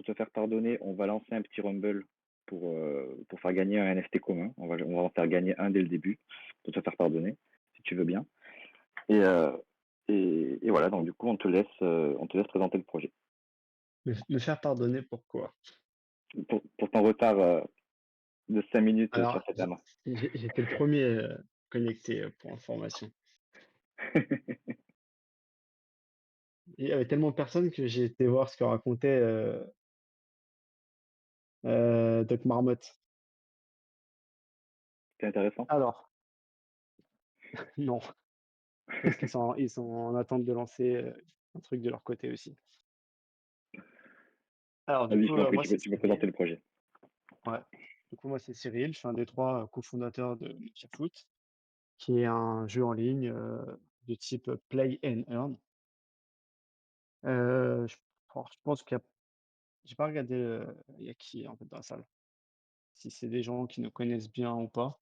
se faire pardonner, on va lancer un petit rumble pour faire gagner un NFT commun. On va en faire gagner un dès le début pour te faire pardonner, si tu veux bien. Et, euh, et voilà, donc du coup, on te laisse présenter le projet. Me faire pardonner pourquoi? Pour ton retard de 5 minutes sur Alors, cette AMA. j'étais le premier connecté pour information. Il y avait tellement de personnes que j'ai été voir ce que racontait Doc Marmotte. C'est intéressant. Alors, non, parce qu'ils sont en attente de lancer un truc de leur côté aussi. Alors, du Vas-y, je coup, t'en prie, moi, tu c'est peux, tu peux présenter Cyril. le projet. Ouais. Du coup, moi, c'est Cyril. Je suis un des trois cofondateurs de Foot, qui est un jeu en ligne de type Play and Earn. Je, alors, je pense qu'il y a, j'ai pas regardé il y a qui en fait dans la salle. Si c'est des gens qui nous connaissent bien ou pas,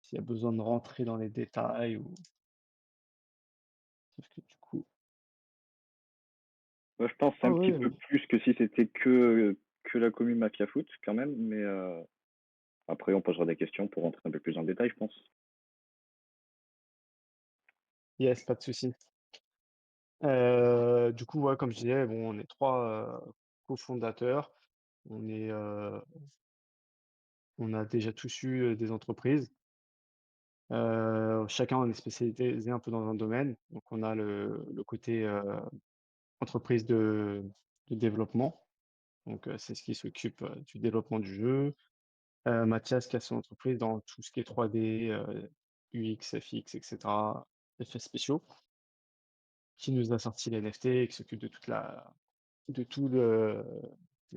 s'il y a besoin de rentrer dans les détails ou sauf que du coup Moi, je pense ah un petit ouais, peu plus que si c'était que la commune Mafia Foot, quand même, mais après, on posera des questions pour rentrer un peu plus en détail, je pense. yes, pas de souci. Du coup, ouais, comme je disais, bon, on est 3 cofondateurs. On est, on a déjà tous eu, des entreprises. Chacun on est spécialisé un peu dans un domaine. Donc on a le côté, entreprise de développement. Donc, c'est ce qui s'occupe, du développement du jeu. Mathias qui a son entreprise dans tout ce qui est 3D, UX, FX et cetera, effets spéciaux, qui nous a sorti les NFT et qui s'occupe de tout le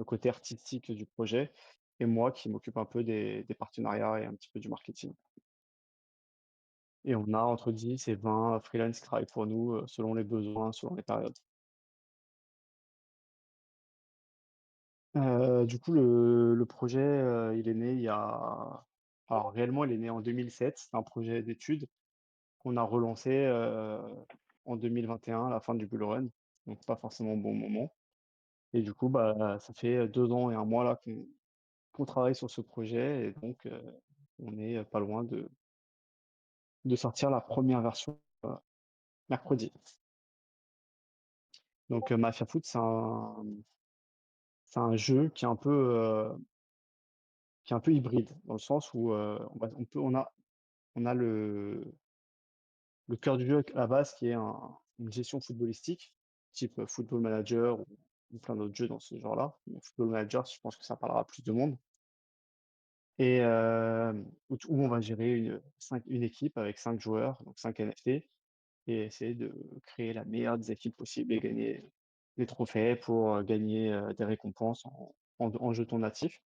côté artistique du projet et moi qui m'occupe un peu des partenariats et un petit peu du marketing et on a entre 10 et 20 freelance qui travaillent pour nous, selon les besoins, selon les périodes. Du coup, le projet, il est né il y a alors réellement, il est né en 2007. C'est un projet d'études qu'on a relancé, en 2021 à la fin du bull run, donc pas forcément au bon moment et du coup, bah, ça fait 2 ans et 1 mois là qu'on travaille sur ce projet et donc on est, pas loin de sortir la première version, mercredi. Donc Mafia Foot, c'est un jeu qui est un peu hybride dans le sens où, on a le cœur du jeu à la base qui est une gestion footballistique, type Football Manager ou plein d'autres jeux dans ce genre-là. Mais Football Manager, je pense que ça parlera à plus de monde. Et où on va gérer une équipe avec 5 joueurs, donc 5 NFT, et essayer de créer la meilleure des équipes possibles et gagner des trophées pour gagner des récompenses en jetons natifs.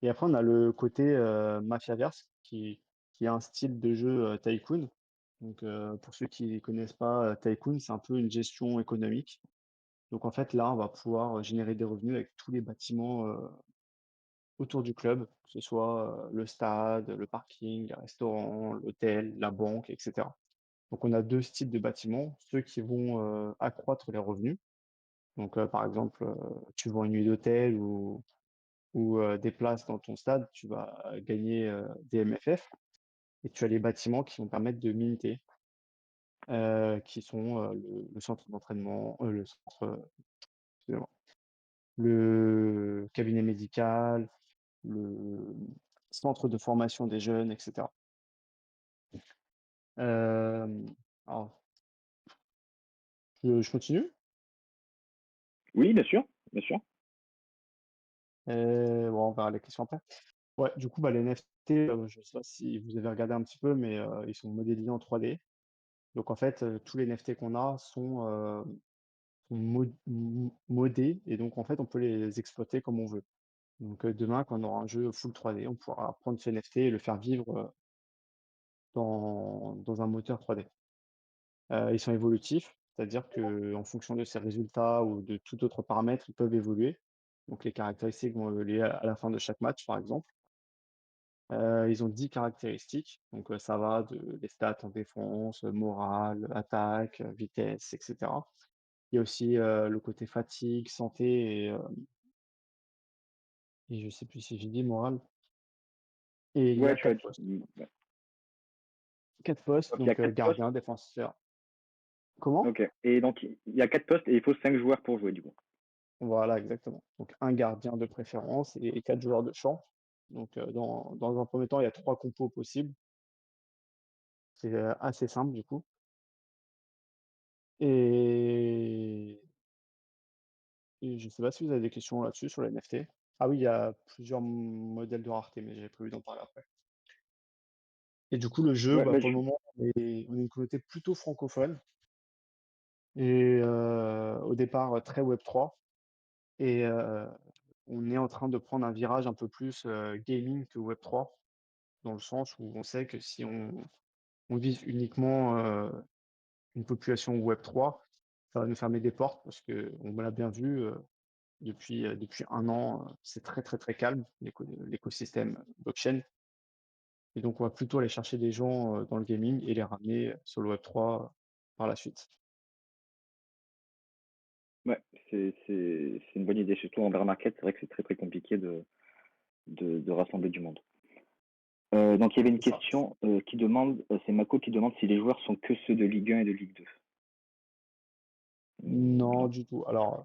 Et après, on a le côté Mafiaverse qui est un style de jeu tycoon. Donc, pour ceux qui ne connaissent pas, tycoon, c'est un peu une gestion économique. Donc, en fait, là, on va pouvoir générer des revenus avec tous les bâtiments autour du club, que ce soit le stade, le parking, les restaurants, l'hôtel, la banque, etc. Donc, on a deux styles de bâtiments, ceux qui vont accroître les revenus. Donc, par exemple, tu vends une nuit d'hôtel ou des places dans ton stade, tu vas gagner des MFF. Et tu as les bâtiments qui vont permettre de minter, qui sont le centre d'entraînement, excusez-moi, le cabinet médical, le centre de formation des jeunes, etc. Alors, je continue. Oui, bien sûr, bien sûr. Bon, on verra les questions après. Ouais, du coup, bah, les NFT, je ne sais pas si vous avez regardé un petit peu, mais ils sont modélisés en 3D. Donc en fait, tous les NFT qu'on a sont modés et donc en fait, on peut les exploiter comme on veut. Donc demain, quand on aura un jeu full 3D, on pourra prendre ce NFT et le faire vivre dans un moteur 3D. Ils sont évolutifs, c'est-à-dire qu'en fonction de ces résultats ou de tout autre paramètre, ils peuvent évoluer. Donc les caractéristiques vont évoluer à la fin de chaque match, par exemple. Ils ont 10 caractéristiques, donc ça va de les stats en défense, morale, attaque, vitesse, et cetera. Il y a aussi le côté fatigue, santé et je sais plus si j'ai dit moral, et il y Ouais, a tu as 4 dit. postes. Ouais. 4 postes, Donc il y a donc 4 postes. gardien, défenseur. Comment? Ok. Et donc il y a 4 postes et il faut 5 joueurs pour jouer du coup. Voilà, exactement. Donc un gardien de préférence et 4 joueurs de champ. Donc dans un premier temps, il y a 3 compos possibles. C'est, assez simple du coup, et je ne sais pas si vous avez des questions là-dessus sur les NFT? Ah oui, il y a plusieurs modèles de rareté, mais j'ai prévu d'en parler après. Et du coup, le jeu, Ouais, bah, bah, pour le moment, on est une communauté plutôt francophone, et au départ, très Web3, et on est en train de prendre un virage un peu plus, gaming que Web3, dans le sens où on sait que si on vise uniquement, une population Web3, ça va nous fermer des portes parce qu'on l'a bien vu, depuis 1 an, c'est très, très, très calme, l'écosystème blockchain, et donc on va plutôt aller chercher des gens, dans le gaming et les ramener sur le Web3, par la suite. ouais, c'est une bonne idée, surtout en bear market, c'est vrai que c'est très très compliqué de rassembler du monde. Donc il y avait une C'est ça. question qui demande, c'est Mako qui demande si les joueurs sont que ceux de Ligue 1 et de Ligue 2. Non, Non. du tout. Alors,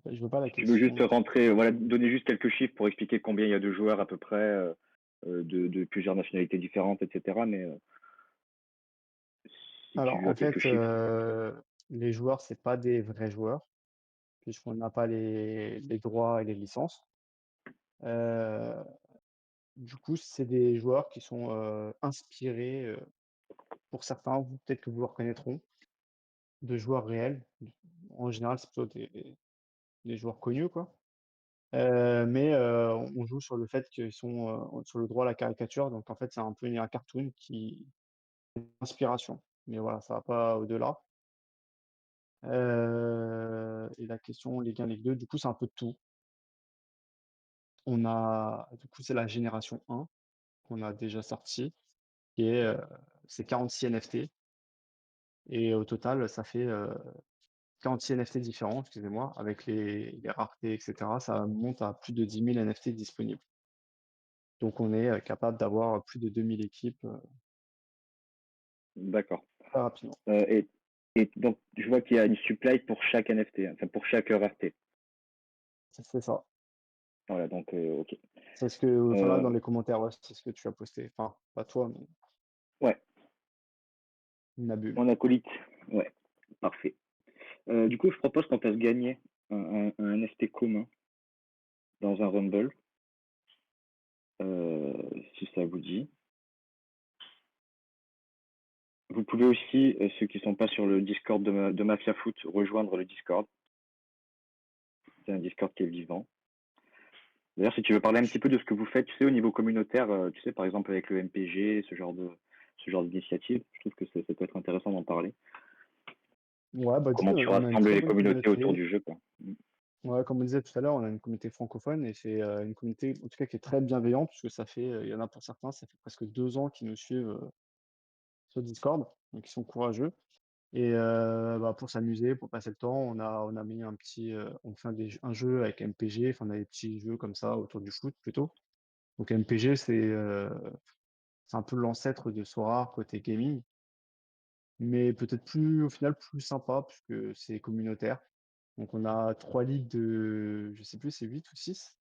je veux pas la Si tu veux juste question. rentrer, voilà, donner juste quelques chiffres pour expliquer combien il y a de joueurs à peu près, de plusieurs nationalités différentes, etc. Mais si Alors, tu en as quelques fait, chiffres. les joueurs, c'est pas des vrais joueurs, puisqu'on n'a pas les droits et les licences. Heu, du coup, c'est des joueurs qui sont, inspirés, pour certains, vous peut-être que vous le reconnaîtront, de joueurs réels. En général, c'est plutôt des joueurs connus, quoi. Mais on joue sur le fait qu'ils sont, sur le droit à la caricature, donc en fait, c'est un peu un cartoon qui inspiration. Mais voilà, ça va pas au-delà. Et la question Ligue 1, Ligue 2, du coup, c'est un peu de tout. Du coup, c'est la génération 1 qu'on a déjà sortie, qui est, c'est 46 NFT, et au total, ça fait, 46 NFT différents, excusez-moi, avec les raretés, et cetera. Ça monte à plus de 10 000 NFT disponibles. Donc on est, capable d'avoir plus de 2 000 équipes, D'accord. très rapidement. Et, et donc je vois qu'il y a une supply pour chaque NFT, hein, enfin pour chaque rareté. C'est ça. Voilà, donc ok. C'est ce que, enfin là, dans Euh, les commentaires, ouais, c'est ce que tu as posté. Enfin, pas toi, mais ouais, Nabil. mon acolyte. Ouais, parfait. Du coup, je propose qu'on fasse gagner un NFT commun dans un Rumble, si ça vous dit. Vous pouvez aussi, ceux qui sont pas sur le Discord de Mafia Foot, rejoindre le Discord. C'est un Discord qui est vivant. D'ailleurs, si tu veux parler un petit peu de ce que vous faites, tu sais, au niveau communautaire, tu sais, par exemple avec le MPG, ce genre d'initiative, je trouve que ça peut être intéressant d'en parler. Ouais, bah, Comment disons, tu on a une rassembles très les bonne communautés autour communauté. du jeu, quoi. Ouais, comme on disait tout à l'heure, on a une communauté francophone, et c'est, une communauté, en tout cas, qui est très bienveillante, puisque ça fait, il y en a pour certains, ça fait presque 2 ans qu'ils nous suivent, sur Discord, donc ils sont courageux, et bah, pour s'amuser, pour passer le temps, on a mis on fait un jeu avec MPG, enfin, on a des petits jeux comme ça autour du foot plutôt. Donc MPG, c'est un peu l'ancêtre de Sora côté gaming, mais peut-être plus, au final, plus sympa puisque c'est communautaire. Donc on a 3 ligues de, je sais plus, c'est 8 ou 6.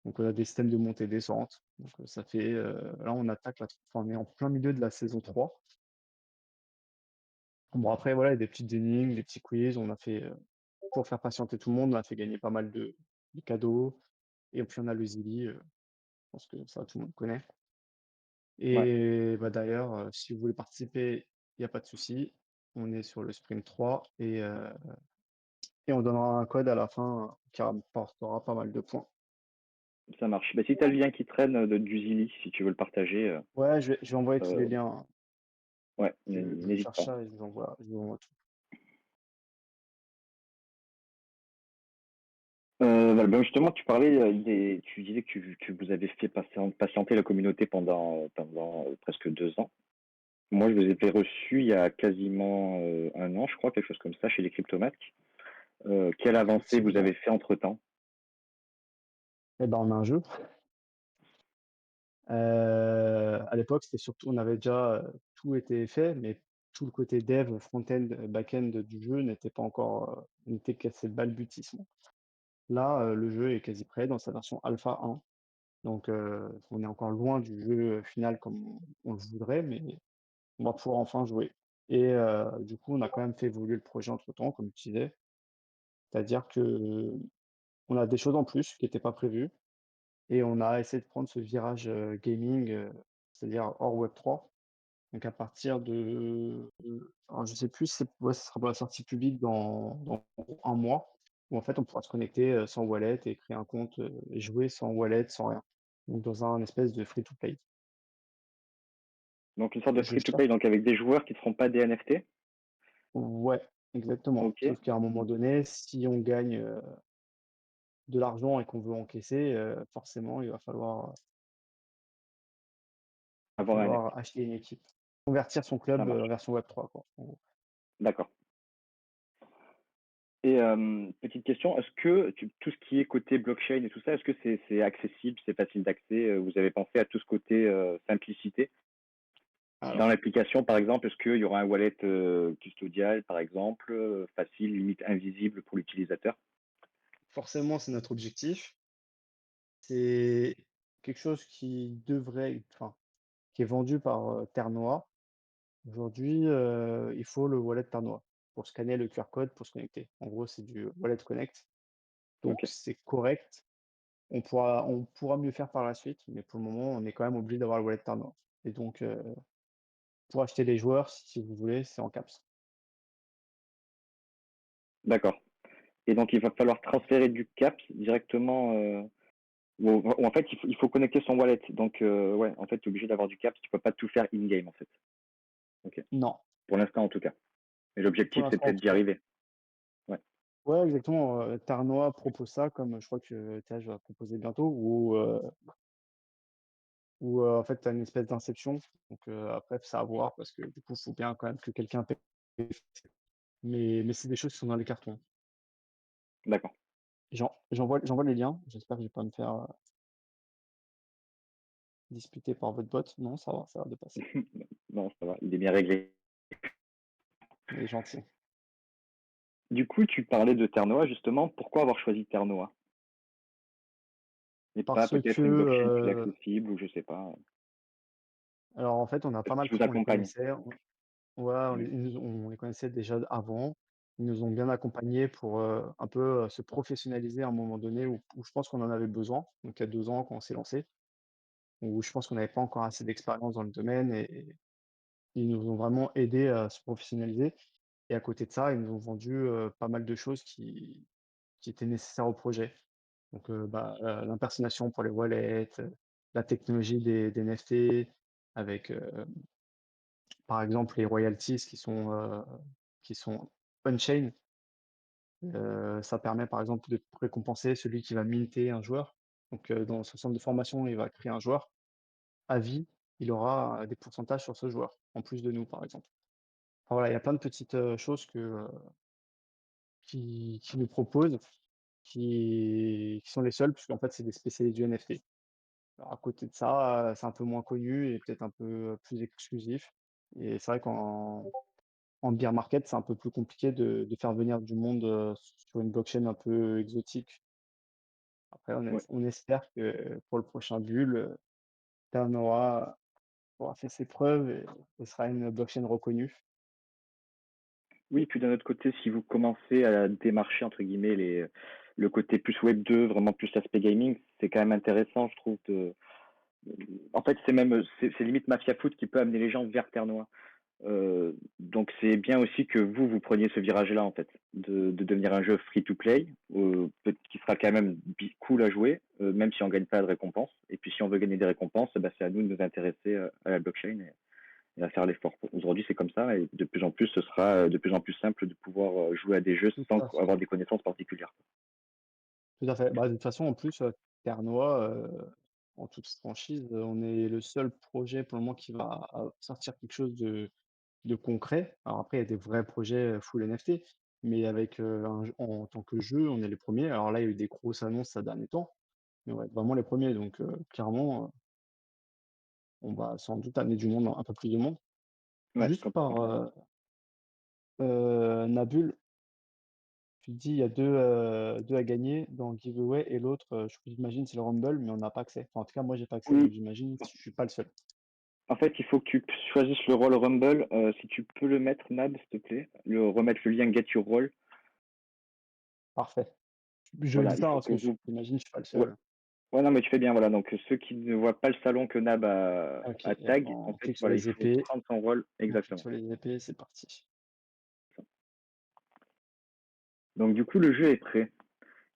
Donc on a des systèmes de montée-descente. Donc ça fait, là on attaque enfin, on est en plein milieu de la saison 3. Bon après voilà, il y a des petites énigmes, des petits quiz, on a fait, pour faire patienter tout le monde, on a fait gagner pas mal de cadeaux, et puis on a le Zilli, je pense que ça tout le monde connaît. Ouais, Et bah, d'ailleurs, si vous voulez participer, il y a pas de souci. On est sur le sprint 3, et on donnera un code à la fin qui rapportera pas mal de points. ça marche. Bah, si tu as le lien qui traîne du Zili, si tu veux le partager, Ouais, je vais envoyer tous les euh, liens, hein. ouais, Je n'hésite cherche pas. ça et je vous envoie tout. Voilà, ben justement, tu parlais tu disais que vous avez fait patienter la communauté pendant presque 2 ans. Moi, je vous ai reçu il y a quasiment un an, je crois, quelque chose comme ça, chez les Cryptomates. Quelle avancée vous avez Effectivement. fait entre-temps? Et ben, on a un jeu. À l'époque, c'était surtout on avait déjà, tout était fait, mais tout le côté dev, front-end, back-end du jeu n'était pas encore, n'était qu'à ses balbutiements. Là, le jeu est quasi prêt dans sa version alpha 1, donc on est encore loin du jeu, final comme on le voudrait, mais on va pouvoir enfin jouer et du coup, on a quand même fait évoluer le projet entre-temps, comme tu disais. C'est-à-dire qu'on a des choses en plus qui étaient pas prévues et on a essayé de prendre ce virage, gaming, c'est-à-dire hors Web3. Donc à partir de, alors je sais plus si c'est ouais, ce sera pour la sortie publique dans un mois, où en fait on pourra se connecter, sans wallet et créer un compte, et jouer sans wallet, sans rien. Donc dans un espèce de free to play. Donc une sorte de Je free-to-play, cherche donc avec des joueurs qui ne seront pas des NFT. ouais, exactement. Ok. Sauf qu'à un moment donné, si on gagne, de l'argent et qu'on veut encaisser, forcément il va Avoir un NFT. falloir acheter une équipe. Convertir son Ça club, en marche. version Web3 quoi, en gros. D'accord. Et petite question, est-ce que tout ce qui est côté blockchain et tout ça, est-ce que c'est accessible, c'est facile d'accès? Vous avez pensé à tout ce côté simplicité? Dans Alors l'application, par exemple, est-ce qu'il y aura un wallet custodial, par exemple, facile, limite invisible pour l'utilisateur? forcément, c'est notre objectif. C'est quelque chose qui devrait enfin, qui est vendu par, Ternoa. Aujourd'hui, il faut le wallet Ternoa pour scanner le QR code pour se connecter. En gros, c'est du wallet connect, donc Ok, c'est correct. On pourra mieux faire par la suite, mais pour le moment, on est quand même obligé d'avoir le wallet Ternoa et donc pour acheter les joueurs, si vous voulez, c'est en caps. d'accord. Et donc, il va falloir transférer du CAPS directement, ou en fait, il faut connecter son wallet. Donc, ouais, en fait, tu es obligé d'avoir du CAPS. Tu peux pas tout faire in-game, en fait. Ok. Non, Pour l'instant, en tout cas. Mais pour l'objectif, c'est l'instant en peut-être tout d'y cas. arriver. Ouais, Ouais, exactement, Ternoa propose ça comme je crois que TH va proposer bientôt où en fait, tu as une espèce d'inception. Donc après, c'est à voir parce que du coup, il faut bien quand même que quelqu'un paye. Mais c'est des choses qui sont dans les cartons. d'accord. J'envoie les liens. J'espère que je vais pas me faire, disputer par votre bot. Non, ça va de passer. Non, ça va. Il est bien réglé. Il est gentil. Du coup, tu parlais de Ternoa, justement. Pourquoi avoir choisi Ternoa? Et pas Parce que, peut-être une blockchain plus accessible ou je sais pas. alors en fait, on a pas Est-ce mal qu'ils vous on les accompagnent? connaissait, ouais, Oui. on les connaissait déjà avant. Ils nous ont bien accompagnés pour, un peu, se professionnaliser à un moment donné où je pense qu'on en avait besoin. Donc il y a 2 ans quand on s'est lancé, où je pense qu'on n'avait pas encore assez d'expérience dans le domaine et ils nous ont vraiment aidés à se professionnaliser et à côté de ça, ils nous ont vendu, pas mal de choses qui étaient nécessaires au projet. Donc, bah, l'impersonnation pour les wallets, la technologie des NFT avec, par exemple, les royalties qui sont on-chain. Ça permet, par exemple, de récompenser celui qui va minter un joueur. Donc, dans son centre de formation, il va créer un joueur. À vie, il aura, des pourcentages sur ce joueur, en plus de nous, par exemple. Enfin, voilà, il y a plein de petites, choses qui nous proposent, qui sont les seuls, puisqu'en fait, c'est des spécialistes du NFT. Alors à côté de ça, c'est un peu moins connu et peut-être un peu, plus exclusif et c'est vrai qu'en bear market, c'est un peu plus compliqué de faire venir du monde, sur une blockchain un peu exotique. Après Ouais. on espère que pour le prochain bull, Terra aura fait ses preuves et ce sera une blockchain reconnue. Oui, puis d'un autre côté, si vous commencez à démarcher, entre guillemets, le côté plus Web 2, vraiment plus aspect gaming, c'est quand même intéressant, je trouve. En fait, c'est limite Mafia Foot qui peut amener les gens vers Terre-Noire. Donc c'est bien aussi que vous preniez ce virage-là, en fait, de devenir un jeu free-to-play, qui sera quand même cool à jouer, même si on gagne pas de récompenses. Et puis si on veut gagner des récompenses, bah, c'est à nous de nous intéresser à la blockchain et à faire l'effort. Aujourd'hui, c'est comme ça, et de plus en plus, ce sera de plus en plus simple de pouvoir jouer à des jeux Tout sans à fait, avoir des connaissances particulières. tout à fait. Bah, de toute façon, en plus, Terre Noire, en toute franchise, on est le seul projet pour le moment qui va, sortir quelque chose de concret. Alors après, il y a des vrais projets, full NFT, mais avec, un j en tant que jeu, on est les premiers. Alors là, il y a eu des grosses annonces ces derniers temps, mais ouais, vraiment les premiers donc clairement, on va sans doute amener du monde, un peu plus de monde. Ouais, Juste par, complètement. Nabil, tu te dis il y a 2 à gagner dans le giveaway et l'autre, j'imagine c'est le rumble, mais on n'a pas accès. Enfin, en tout cas, moi j'ai pas accès, donc Oui, j'imagine que je suis pas le seul. en fait, il faut que tu choisisses le rôle Rumble. Si tu peux le mettre, Nab, s'il te plaît, remettre le lien Get Your Role. Parfait. Je Voilà, dis il ça faut parce que que vous. j'imagine je suis pas le Ouais, seul. ouais, non, mais tu fais bien. Voilà, donc ceux qui ne voient pas le salon que Nab OK a et hop, tag, en on fait, clique sur voilà, il les faut épées, prendre son rôle on clique exactement. sur les épées, c'est parti. Donc du coup, le jeu est prêt.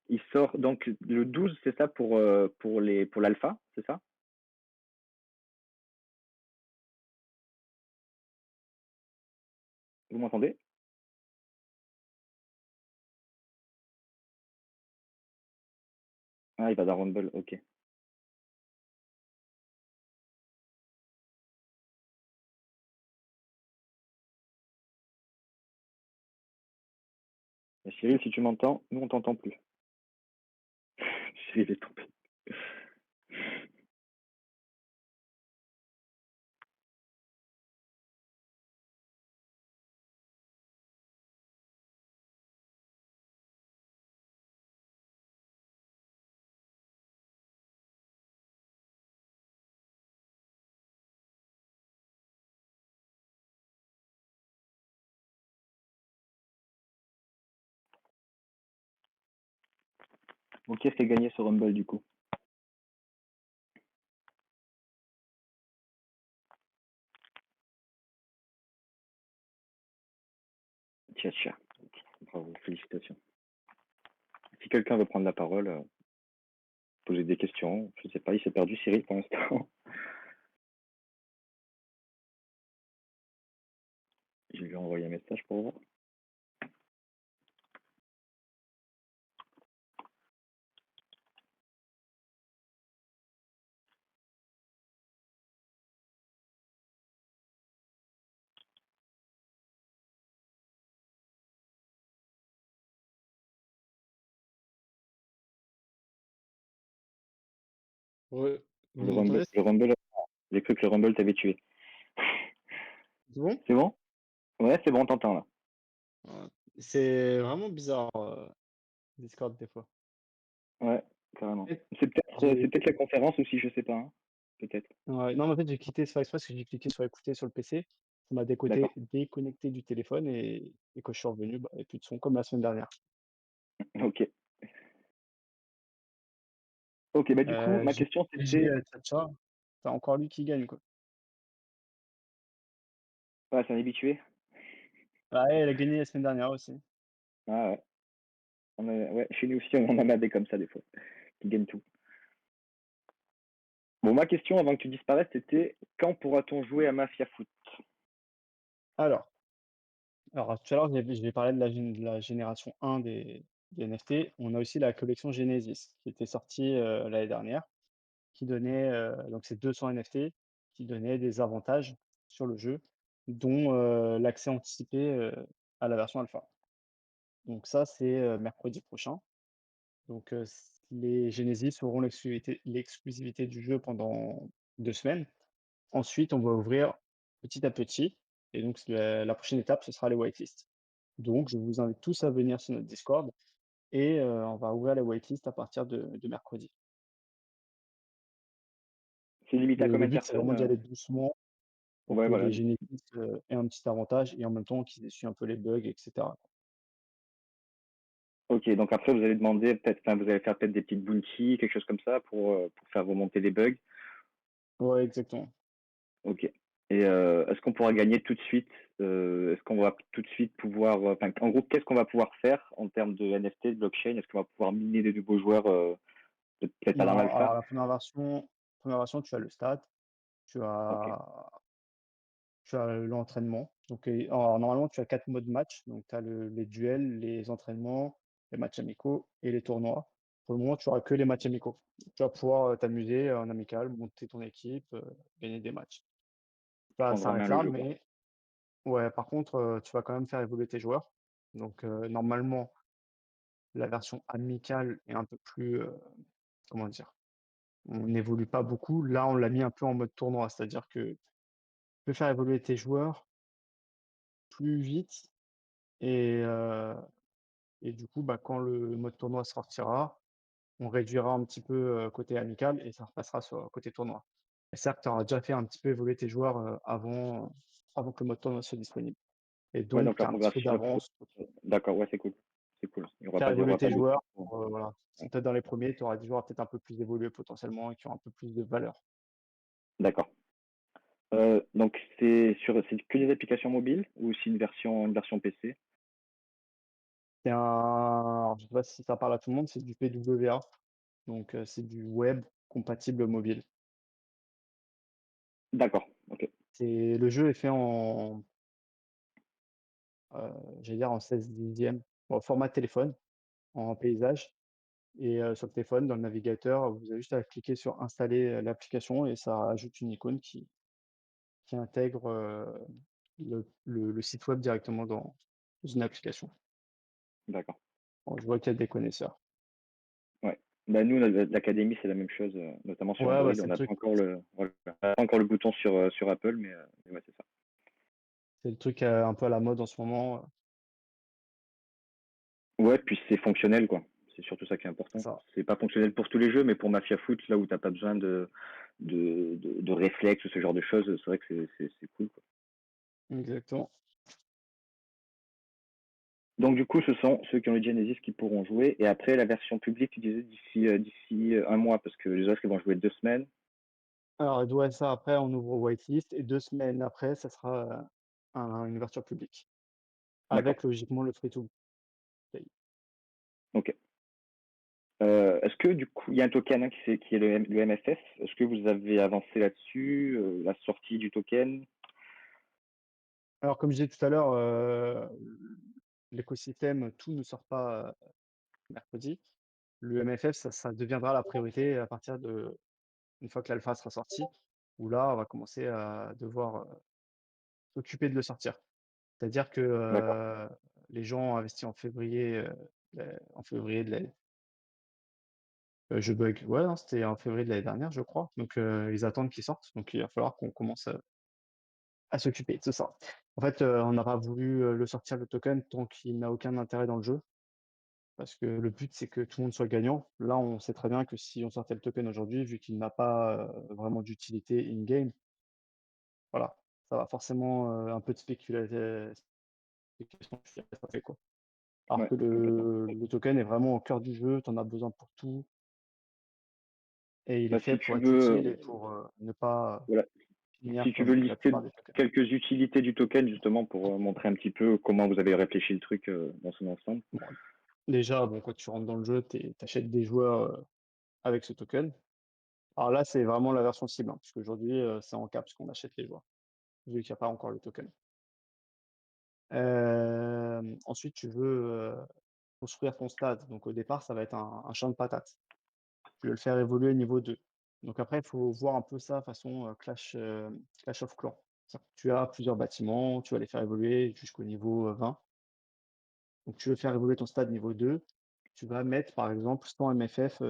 Il sort donc le 12, c'est ça pour l'alpha, c'est ça? Vous m'entendez? Ah, il va dans Rumble, ok. Cyril, si tu m'entends, nous on t'entend plus. Cyril est tombé. Ok, c'est gagné ce Rumble du coup. Tcha tcha. Bravo, félicitations. Si quelqu'un veut prendre la parole, poser des questions, je sais pas, il s'est perdu Cyril pour l'instant. Je vais lui envoyer un message pour voir. Ouais, vous m'entendez? Le Rumble, j'ai cru que le Rumble t'avait tué. C'est bon? C'est bon? Ouais, c'est bon, on t'entend là. Ouais. C'est vraiment bizarre, Discord des fois. Ouais, carrément. Et C'est j'ai peut-être la conférence aussi, je sais pas, hein. Peut-être. ouais, non, mais en fait, j'ai quitté Skype parce que j'ai cliqué sur écouter sur le PC. Ça m'a D'accord. déconnecté du téléphone et quand je suis revenu, bah, il y a plus de son comme la semaine dernière. Ok. Ok, bah du coup, ma J'ai question PSG, c'était. Tchatcha, c'est encore lui qui gagne, quoi. Ouais, c'est un habitué. Ah ouais, elle a gagné la semaine dernière aussi. Ah ouais. Ouais, chez nous aussi, on en a des comme ça des fois, qui gagnent tout. Bon, ma question avant que tu disparaisses, c'était quand pourra-t-on jouer à Mafia Foot? Alors alors tout à l'heure, je vais parler de la génération 1 des NFT. On a aussi la collection Genesis qui était sortie, l'année dernière, qui donnait, donc c'est 200 NFT qui donnaient des avantages sur le jeu, dont, l'accès anticipé, à la version alpha. Donc ça, c'est, mercredi prochain. Donc, les Genesis auront l'exclusivité du jeu pendant 2 semaines. Ensuite, on va ouvrir petit à petit et donc la prochaine étape, ce sera les whitelists. Donc je vous invite tous à venir sur notre Discord et on va ouvrir les whitelists à partir de mercredi. C'est limité à Le combien de but, c'est vraiment personnes? d'y aller doucement pour Ouais, que voilà. les Genesis, aient un petit avantage et en même temps qu'ils essuient un peu les bugs et cetera. Ok, donc après, vous allez demander peut-être, enfin, vous allez faire peut-être des petites bounties, quelque chose comme ça pour faire remonter les bugs. Ouais, exactement. Ok. Et est-ce qu'on pourra gagner tout de suite? Est-ce qu'on va tout de suite pouvoir, enfin, en gros, qu'est-ce qu'on va pouvoir faire en termes de NFT, de blockchain? Est-ce qu'on va pouvoir miner des nouveaux joueurs, peut-être pas dans Non, l'alpha? alors la première version, tu as le stade, tu Ok. as tu as l'entraînement. Donc, alors normalement, tu as 4 modes match. Donc, tu as les duels, les entraînements, les matchs amicaux et les tournois. Pour le moment, tu auras que les matchs amicaux. Tu vas pouvoir t'amuser en amical, monter ton équipe, gagner des matchs. Ça Prendre en main s'arrête le là, jeu, quoi. mais ouais, par contre, tu vas quand même faire évoluer tes joueurs. Donc, normalement, la version amicale est un peu plus comment dire? On n'évolue pas beaucoup. Là, on l'a mis un peu en mode tournoi, c'est-à-dire que tu peux faire évoluer tes joueurs plus vite et heu et du coup, bah, quand le mode tournoi sortira, on réduira un petit peu, côté amical et ça repassera sur côté tournoi. Et certes, tu auras déjà fait un petit peu évoluer tes joueurs, avant que le mode tournoi soit disponible et Ouais, donc donc tu la as un petit peu progression d'avance. d'accord, ouais, c'est cool. C'est cool. Faire Il y évoluer aura tes pas beaucoup joueurs de voilà. Si ouais, tu es dans les premiers, tu auras des joueurs peut-être un peu plus évolués potentiellement et qui ont un peu plus de valeur. d'accord. Donc c'est que des applications mobiles ou aussi une version PC? C'est un alors je sais pas si ça parle à tout le monde, c'est du PWA, donc c'est du web compatible mobile. D'accord, OK, C'est le jeu est fait en, j'allais dire en 16/10, en format téléphone, en paysage et sur le téléphone, dans le navigateur, vous avez juste à cliquer sur installer, l'application et ça ajoute une icône qui intègre, le site web directement dans une application. d'accord. Bon, je vois qu'il y a des connaisseurs. Ouais. Bah, nous, l'académie, c'est la même chose, notamment sur Ouais, Android. bah, c'est On le n'a pas truc encore bouton sur Apple, mais ouais, c'est ça. c'est le truc, un peu à la mode en ce moment, Ouais, puis c'est fonctionnel, quoi. C'est surtout ça qui est important. ça. C'est pas fonctionnel pour tous les jeux, mais pour Mafia Foot, là où t'as pas besoin de réflexes ou ce genre de choses, c'est vrai que c'est cool, quoi. Exactement. Donc du coup, ce sont ceux qui ont le Genesis qui pourront jouer. Et après, la version publique, tu disais d'ici un mois, parce que les autres, ils vont jouer 2 semaines. Alors, ouais, ça après on ouvre au whitelist et 2 semaines après, ça sera, une ouverture publique. D'accord. Avec logiquement le free to play. Ok. Est-ce que du coup, il y a un token hein, qui est le MFF. Est-ce que vous avez avancé là-dessus, la sortie du token? Alors comme je disais tout à l'heure, l'écosystème, tout ne sort pas, mercredi. Le MFF, ça deviendra la priorité à partir de une fois que l'alpha sera sorti, où là, on va commencer à devoir, s'occuper de le sortir. C'est-à-dire que, D'accord, les gens ont investi en février de l'année je bug. Ouais, non, c'était en février de l'année dernière, je crois. Donc, ils attendent qu'il sorte. Donc, il va falloir qu'on commence, à s'occuper de ça. En fait, on n'a pas voulu, le sortir le token tant qu'il n'a aucun intérêt dans le jeu. Parce que le but, c'est que tout le monde soit gagnant. Là, on sait très bien que si on sortait le token aujourd'hui, vu qu'il n'a pas, vraiment d'utilité in-game, voilà, ça va forcément, un peu de spéculation qui reste pas fait, quoi. Alors ouais, que complètement. le token est vraiment au cœur du jeu, tu en as besoin pour tout et il est Bah, fait pour être utile et pour, ne pas voilà, finir si tu veux comme la lister plupart des tokens. quelques utilités du token, justement, pour montrer un petit peu comment vous avez réfléchi le truc dans son ensemble. Bon, déjà, bon, quand tu rentres dans le jeu, tu achètes des joueurs, avec ce token. Alors là, c'est vraiment la version cible, hein, puisqu'aujourd'hui, c'est en caps qu'on achète les joueurs, vu qu'il y a pas encore le token. Ensuite, tu veux, construire ton stade. Donc au départ, ça va être un champ de patates. Tu veux le faire évoluer niveau 2. Donc après, il faut voir un peu ça façon, Clash of Clans. C'est-à-dire que tu as plusieurs bâtiments, tu vas les faire évoluer jusqu'au niveau, 20. Donc tu veux faire évoluer ton stade niveau 2, tu vas mettre par exemple 100 MFF,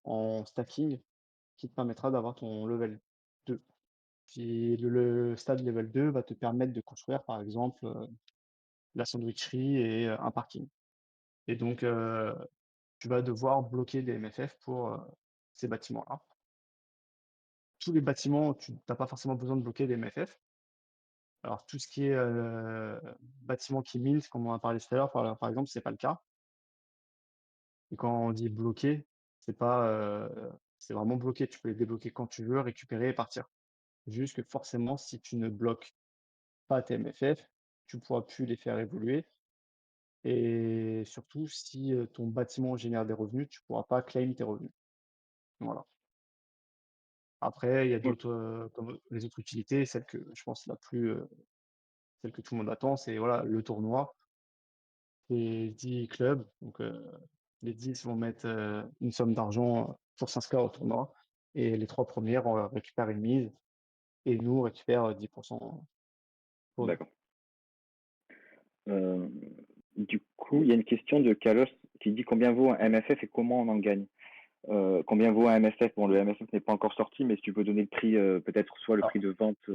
en stacking qui te permettra d'avoir ton level 2. Puis le stade level 2 va te permettre de construire par exemple, la sandwicherie et un parking. Et donc, tu vas devoir bloquer des MFF pour, ces bâtiments-là. Tous les bâtiments, tu as pas forcément besoin de bloquer des MFF. Alors tout ce qui est, bâtiment qui mint, comme on en a parlé tout à l'heure, par exemple, c'est pas le cas. Et quand on dit bloquer, c'est pas, c'est vraiment bloqué. Tu peux les débloquer quand tu veux, récupérer et partir. Juste que forcément, si tu ne bloques pas tes MFF, tu pourras plus les faire évoluer et surtout si, ton bâtiment génère des revenus, tu pourras pas claim tes revenus. Voilà. Après, il y a Ok, d'autres, comme les autres utilités, celle que je pense celle que tout le monde attend, c'est voilà, le tournoi. Les 10 clubs, donc les 10 vont mettre, une somme d'argent, pour s'inscrire au tournoi et les 3 premières, on récupère une mise et nous, on récupère, 10 pour nous. d'accord. Euh, du coup, il y a une question de Kalos qui dit combien vaut un MFF et comment on en gagne. combien vaut un MFF? Bon, le MFF n'est pas encore sorti, mais si tu peux donner le prix, peut-être soit le prix Alors, de vente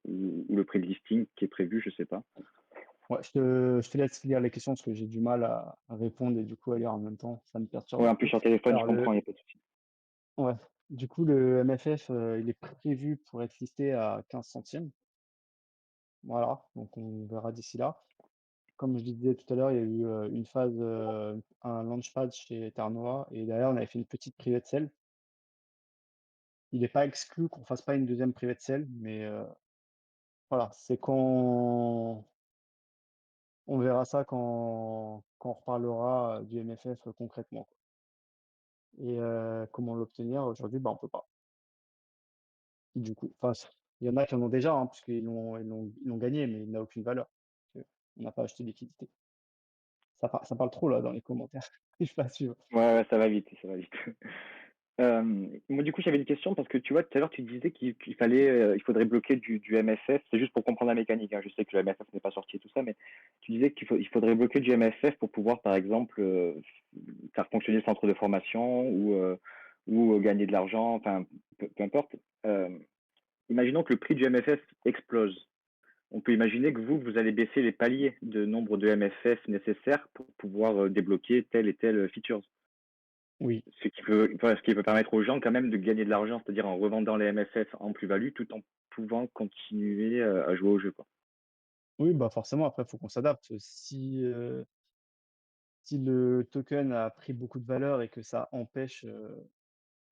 ou le prix de listing qui est prévu, je sais pas. ouais, je te laisse lire les questions parce que j'ai du mal à répondre et du coup à lire en même temps, ça me perturbe Ouais, un en plus peu. sur téléphone, je Alors comprends, il le n'y a pas de souci. ouais, du coup le MFF, il est prévu pour être listé à 15 centimes. Voilà, donc on verra d'ici là. Comme je disais tout à l'heure, il y a eu, une phase, un launchpad chez Eternoa et derrière on avait fait une petite private sale. Il n'est pas exclu qu'on fasse pas une deuxième private sale, mais, voilà, c'est quand on verra ça quand on reparlera, du MFF, concrètement, quoi et comment l'obtenir? Aujourd'hui, bah, on peut pas, du coup. Enfin, il y en a qui en ont déjà, hein, puisqu'ils l'ont gagné, mais il n'a aucune valeur. On n'a pas acheté de liquidité. Ça parle trop là dans les commentaires. Je suis pas sûr. Ouais, ouais, ça va vite, ça va vite. Moi, du coup, j'avais une question parce que tu vois, tout à l'heure, tu disais qu'il fallait, il faudrait bloquer du MFF. C'est juste pour comprendre la mécanique, hein. Je sais que le MFF n'est pas sorti et tout ça, mais tu disais il faudrait bloquer du MFF pour pouvoir, par exemple, faire fonctionner le centre de formation ou gagner de l'argent, enfin, peu importe. Euh, Imaginons que le prix du MFF explose. On peut imaginer que vous allez baisser les paliers de nombre de MFF nécessaires pour pouvoir débloquer telle et telle feature. Oui, Ce qui peut permettre aux gens quand même de gagner de l'argent, c'est-à-dire en revendant les MFF en plus-value tout en pouvant continuer à jouer au jeu, quoi. oui, bah, forcément après il faut qu'on s'adapte. Si le token a pris beaucoup de valeur et que ça empêche,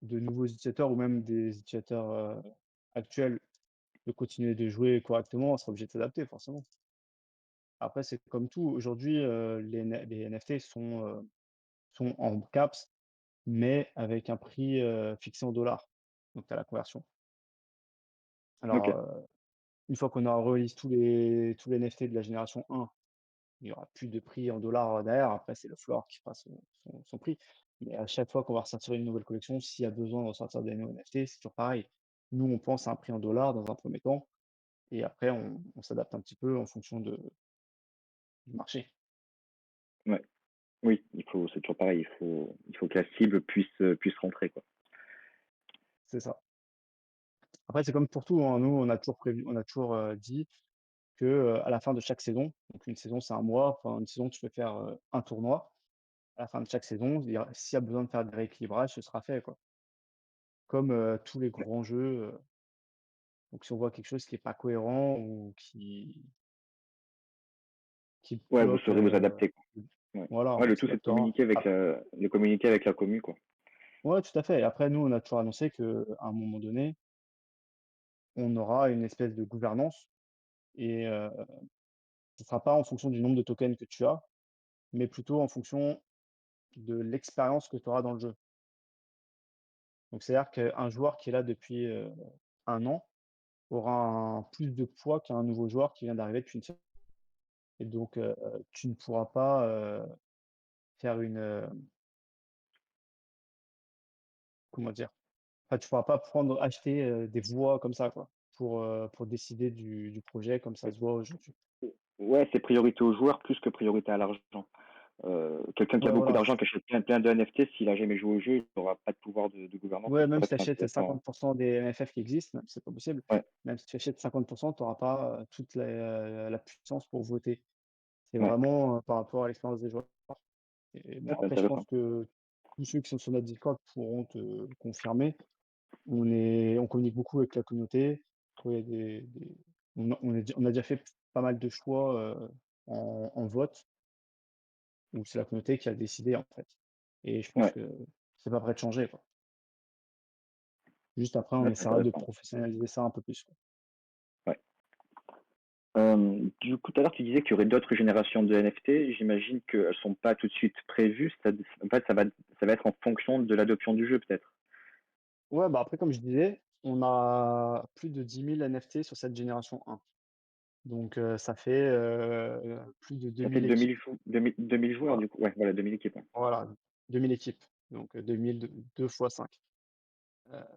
de nouveaux utilisateurs ou même des utilisateurs, actuels de continuer de jouer correctement, on sera obligé de s'adapter forcément. Après c'est comme tout, aujourd'hui, les NFT sont en caps, mais avec un prix, fixé en dollars. Donc tu as la conversion. Alors, Ok. une fois qu'on aura release tous les NFT de la génération 1, il y aura plus de prix en dollars, derrière. Après, c'est le floor qui fera son prix. Mais à chaque fois qu'on va ressortir une nouvelle collection, s'il y a besoin de ressortir des nouveaux NFT, c'est toujours pareil. Nous, on pense à un prix en dollars dans un premier temps et après on s'adapte un petit peu en fonction du marché. Ouais. Oui, c'est toujours pareil, il faut que la cible puisse rentrer, quoi. C'est ça. Après, c'est comme pour tout, hein. Nous, on a toujours, dit que, à la fin de chaque saison, donc une saison, c'est un mois, enfin une saison, tu peux faire, un tournoi. À la fin de chaque saison, s'il y a besoin de faire des rééquilibrages, ce sera fait, quoi. Comme, tous les Ouais, grands jeux, donc si on voit quelque chose qui est pas cohérent ou qui ouais, vous bloque, saurez vous adapter, quoi. Ouais. voilà, Ouais, on le tout, c'est de s'adaptera. communiquer avec la commu, quoi. Ouais, tout à fait et après nous, on a toujours annoncé qu'à un moment donné, on aura une espèce de gouvernance et ce sera pas en fonction du nombre de tokens que tu as, mais plutôt en fonction de l'expérience que tu auras dans le jeu. Donc c'est-à-dire qu'un joueur qui est là depuis, 1 an aura un plus de poids qu'un nouveau joueur qui vient d'arriver depuis une semaine et donc tu ne pourras pas, faire comment dire? Enfin, tu pourras pas acheter, des voix comme ça, quoi, pour décider du projet comme ça se voit aujourd'hui. Ouais, c'est priorité aux joueurs plus que priorité à l'argent. Quelqu'un qui a Ouais, beaucoup voilà. d'argent, qui achète plein de NFT, s'il a jamais joué au jeu, il n'aura pas de pouvoir de gouvernance. Ouais, Donc, c'est même pour si ça tu que c'est achètes intéressant. 50 des MFF qui existent, même si c'est pas possible, Ouais, même si tu achètes 50 tu auras pas, toute la puissance pour voter. C'est ouais, vraiment, par rapport à l'expérience des joueurs et ouais, bon, c'est après je pense intéressant. que tous ceux qui sont sur notre Discord pourront te le confirmer. On communique beaucoup avec la communauté. Quand il y a on a déjà fait pas mal de choix, en vote, où c'est la communauté qui a décidé, en fait et je pense Ouais, que c'est pas prêt de changer, quoi. Juste après, on ouais, c'est essaiera de intéressant. professionnaliser ça un peu plus, quoi. Ouais. Du coup, tout à l'heure, tu disais qu'il y aurait d'autres générations de NFT. J'imagine qu'elles sont pas tout de suite prévues. En fait, ça va être en fonction de l'adoption du jeu, peut-être. Ouais, bah, après, comme je disais, on a plus de 10 000 NFT sur cette génération 1. Donc, ça fait, plus de Ça fait 2000 équipes. 2000 joueurs, Voilà, du coup. Ouais, voilà, 2000 équipes. Ouais. voilà, 2000 équipes. Donc, 2000, 2 fois 5.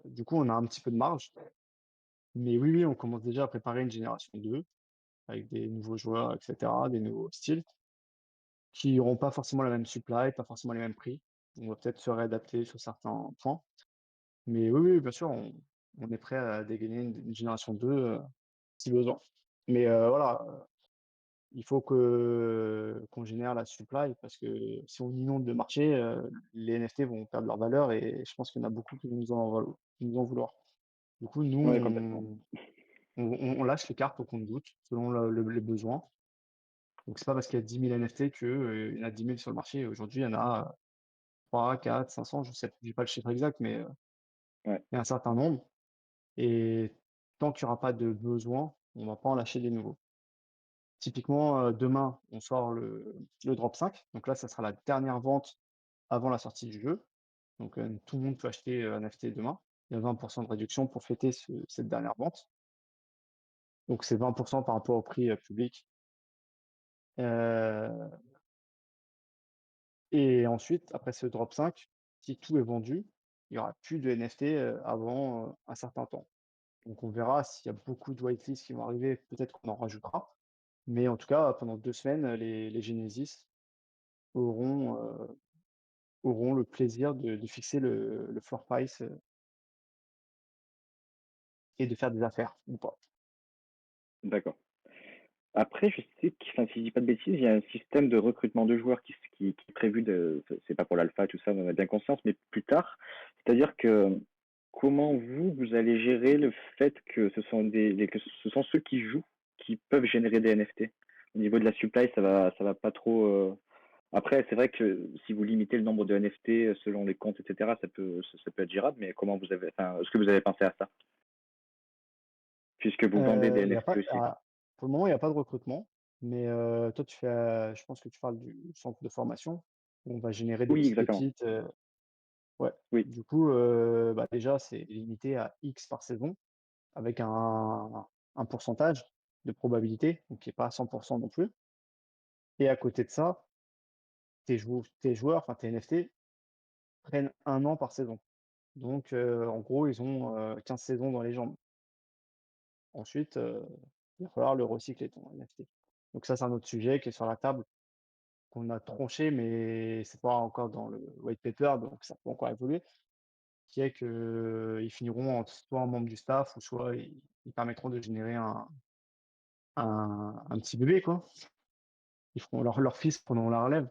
Du coup, on a un petit peu de marge. Mais oui, oui, on commence déjà à préparer une génération 2 avec des nouveaux joueurs, et cetera, des nouveaux styles qui n'auront pas forcément la même supply, pas forcément les mêmes prix. On va peut-être se réadapter sur certains points. Mais oui, oui, bien sûr, on est prêt à dégainer une génération 2 si besoin. Mais voilà, il faut que qu'on génère la supply parce que si on inonde le marché, les NFT vont perdre leur valeur et je pense qu'il y en a beaucoup qui nous en vouloir. Du coup, nous, Ouais, complètement. on lâche les cartes au compte-gouttes selon les besoins. Donc c'est pas parce qu'il y a 10 000 NFT que, il y en a 10 000 sur le marché. Aujourd'hui, il y en a 3, 4, 500, je sais j'ai pas le chiffre exact, mais Ouais, il y a un certain nombre et tant qu'il y aura pas de besoin, on va pas en lâcher des nouveaux. Typiquement, demain, on sort le drop 5, donc là, ça sera la dernière vente avant la sortie du jeu. Donc tout le monde peut acheter, un NFT demain. Il y a 20 de réduction pour fêter cette dernière vente. Donc c'est 20 par rapport au prix, public. Heu et ensuite, après ce drop 5, si tout est vendu, il y aura plus de NFT, avant, un certain temps. Donc on verra s'il y a beaucoup de whitelist qui vont arriver, peut-être qu'on en rajoutera. Mais en tout cas, pendant 2 semaines, les Genesis auront, auront le plaisir de fixer le floor price, et de faire des affaires ou pas. d'accord. Après, je sais enfin, si je dis pas de bêtises, il y a un système de recrutement de joueurs qui est prévu c'est pas pour l'alpha, tout ça, on en a bien conscience, mais plus tard. C'est-à-dire que comment vous allez gérer le fait que que ce sont ceux qui jouent qui peuvent générer des NFT? Au niveau de la supply, ça va pas trop. Après, c'est vrai que si vous limitez le nombre de NFT selon les comptes, etc., ça peut être gérable, mais enfin, est-ce que vous avez pensé à ça? Puisque vous vendez des Il y a NFT pas aussi. pour le moment, il y a pas de recrutement, mais toi, tu fais, je pense que tu parles du centre de formation où on va générer des Oui, petites exactement. pépites, ouais. Oui. Du coup, bah, déjà, c'est limité à X par saison avec un pourcentage de probabilité, donc qui est pas à 100 non plus et à côté de ça, tes joueurs, enfin tes NFT prennent 1 an par saison. Donc en gros, ils ont, 15 saisons dans les jambes. Ensuite, il va falloir le recycler ton NFT. Donc ça, c'est un autre sujet qui est sur la table, qu'on a tranché, mais c'est pas encore dans le white paper, donc ça peut encore évoluer, qui est qu'ils finiront en soit en membre du staff ou soit ils permettront de générer un petit bébé, quoi. Ils feront leur fils pendant la relève.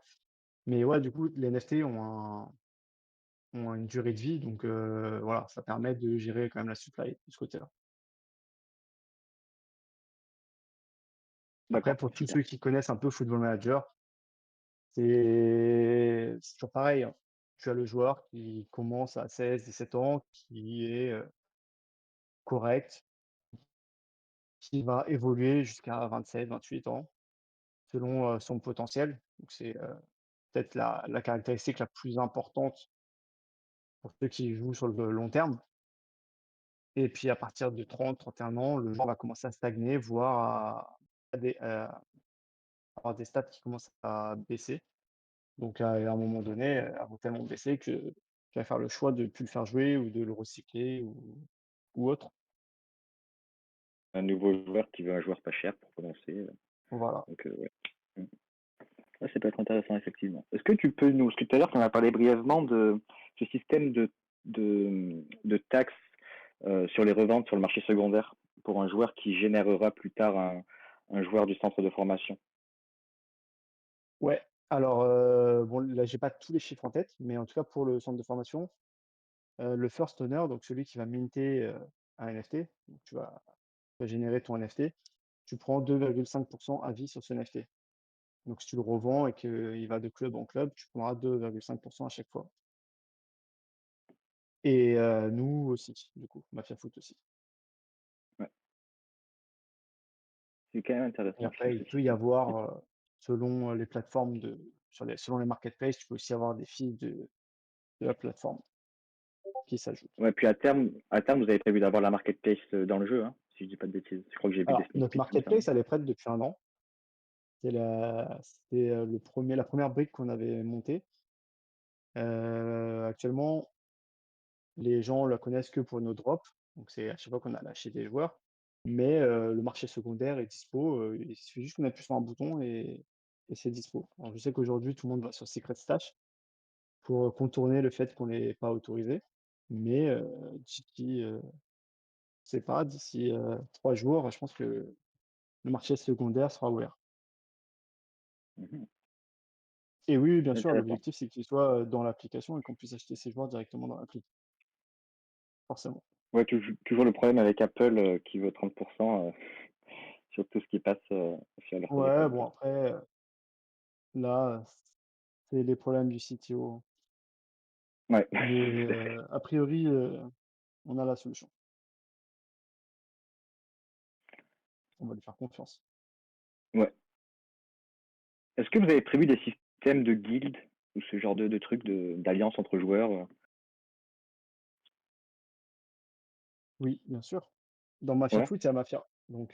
Mais ouais, du coup, les NFT ont une durée de vie, donc voilà, ça permet de gérer quand même la supply de ce côté-là. Après, D'accord, pour tous super. ceux qui connaissent un peu Football Manager, c'est toujours pareil, hein. Tu as le joueur qui commence à 16, 17 ans, qui est, correct, qui va évoluer jusqu'à 27, 28 ans selon, son potentiel. Donc c'est, peut-être la caractéristique la plus importante pour ceux qui jouent sur le long terme et puis à partir de 30, 31 ans, le joueur va commencer à stagner, voire avoir des stats qui commencent à baisser. Donc à un moment donné, elles vont tellement baisser que tu vas faire le choix de plus le faire jouer ou de le recycler ou autre. Un nouveau joueur qui veut un joueur pas cher pour commencer. Voilà. Donc, ouais. Mm. Ouais, ça peut être intéressant, effectivement. Est-ce que tu peux parce que tout à l'heure, tu en as parlé brièvement de ce système de taxes sur les reventes sur le marché secondaire pour un joueur qui générera plus tard un joueur du centre de formation. Ouais, alors, bon là, j'ai pas tous les chiffres en tête, mais en tout cas pour le centre de formation, le first owner, donc celui qui va minter, un NFT, donc tu vas générer ton NFT, tu prends 2,5 à vie sur ce NFT. Donc si tu le revends et qu'il va de club en club, tu prendras 2,5 à chaque fois et nous aussi, du coup, Mafia Foot aussi. Ouais. C'est quand même Et intéressant, je trouve, après, il ce peut y système. avoir, selon, les plateformes selon les marketplaces, tu peux aussi avoir des fees de la plateforme qui s'ajoutent. Ouais, puis à terme, vous avez prévu d'avoir la marketplace dans le jeu, hein, si je dis pas de bêtises. Je crois que j'ai vu des Alors, sneak notre peeks, il me semble. marketplace, elle est prête depuis 1 an. La première brique qu'on avait montée. Actuellement, les gens la connaissent que pour nos drops, donc c'est à chaque fois qu'on a lâché des joueurs, mais le marché secondaire est dispo, il suffit juste qu'on appuie sur un bouton et c'est dispo. Alors je sais qu'aujourd'hui tout le monde va sur Secret Stash, pour, contourner le fait qu'on l'ait pas autorisé. Mais, je sais pas, d'ici, 3 jours, je pense que le marché secondaire sera ouvert. Mmh. Et oui, oui, bien sûr, Intéressant. l'objectif, c'est qu'il soit, dans l'application et qu'on puisse acheter ses joueurs directement dans l'appli, forcément. Ouais, toujours le problème avec Apple, qui veut 30 sur tout ce qui passe, sur leur Ouais, téléphone. bon après, là, c'est les problèmes du CTO. Ouais. Mais, a priori, on a la solution. On va lui faire confiance. Ouais. Est-ce que vous avez prévu des systèmes de guildes ou ce genre de trucs d'alliance entre joueurs? Oui, bien sûr. Dans Mafia Ouais? Foot, il y a Mafia. Donc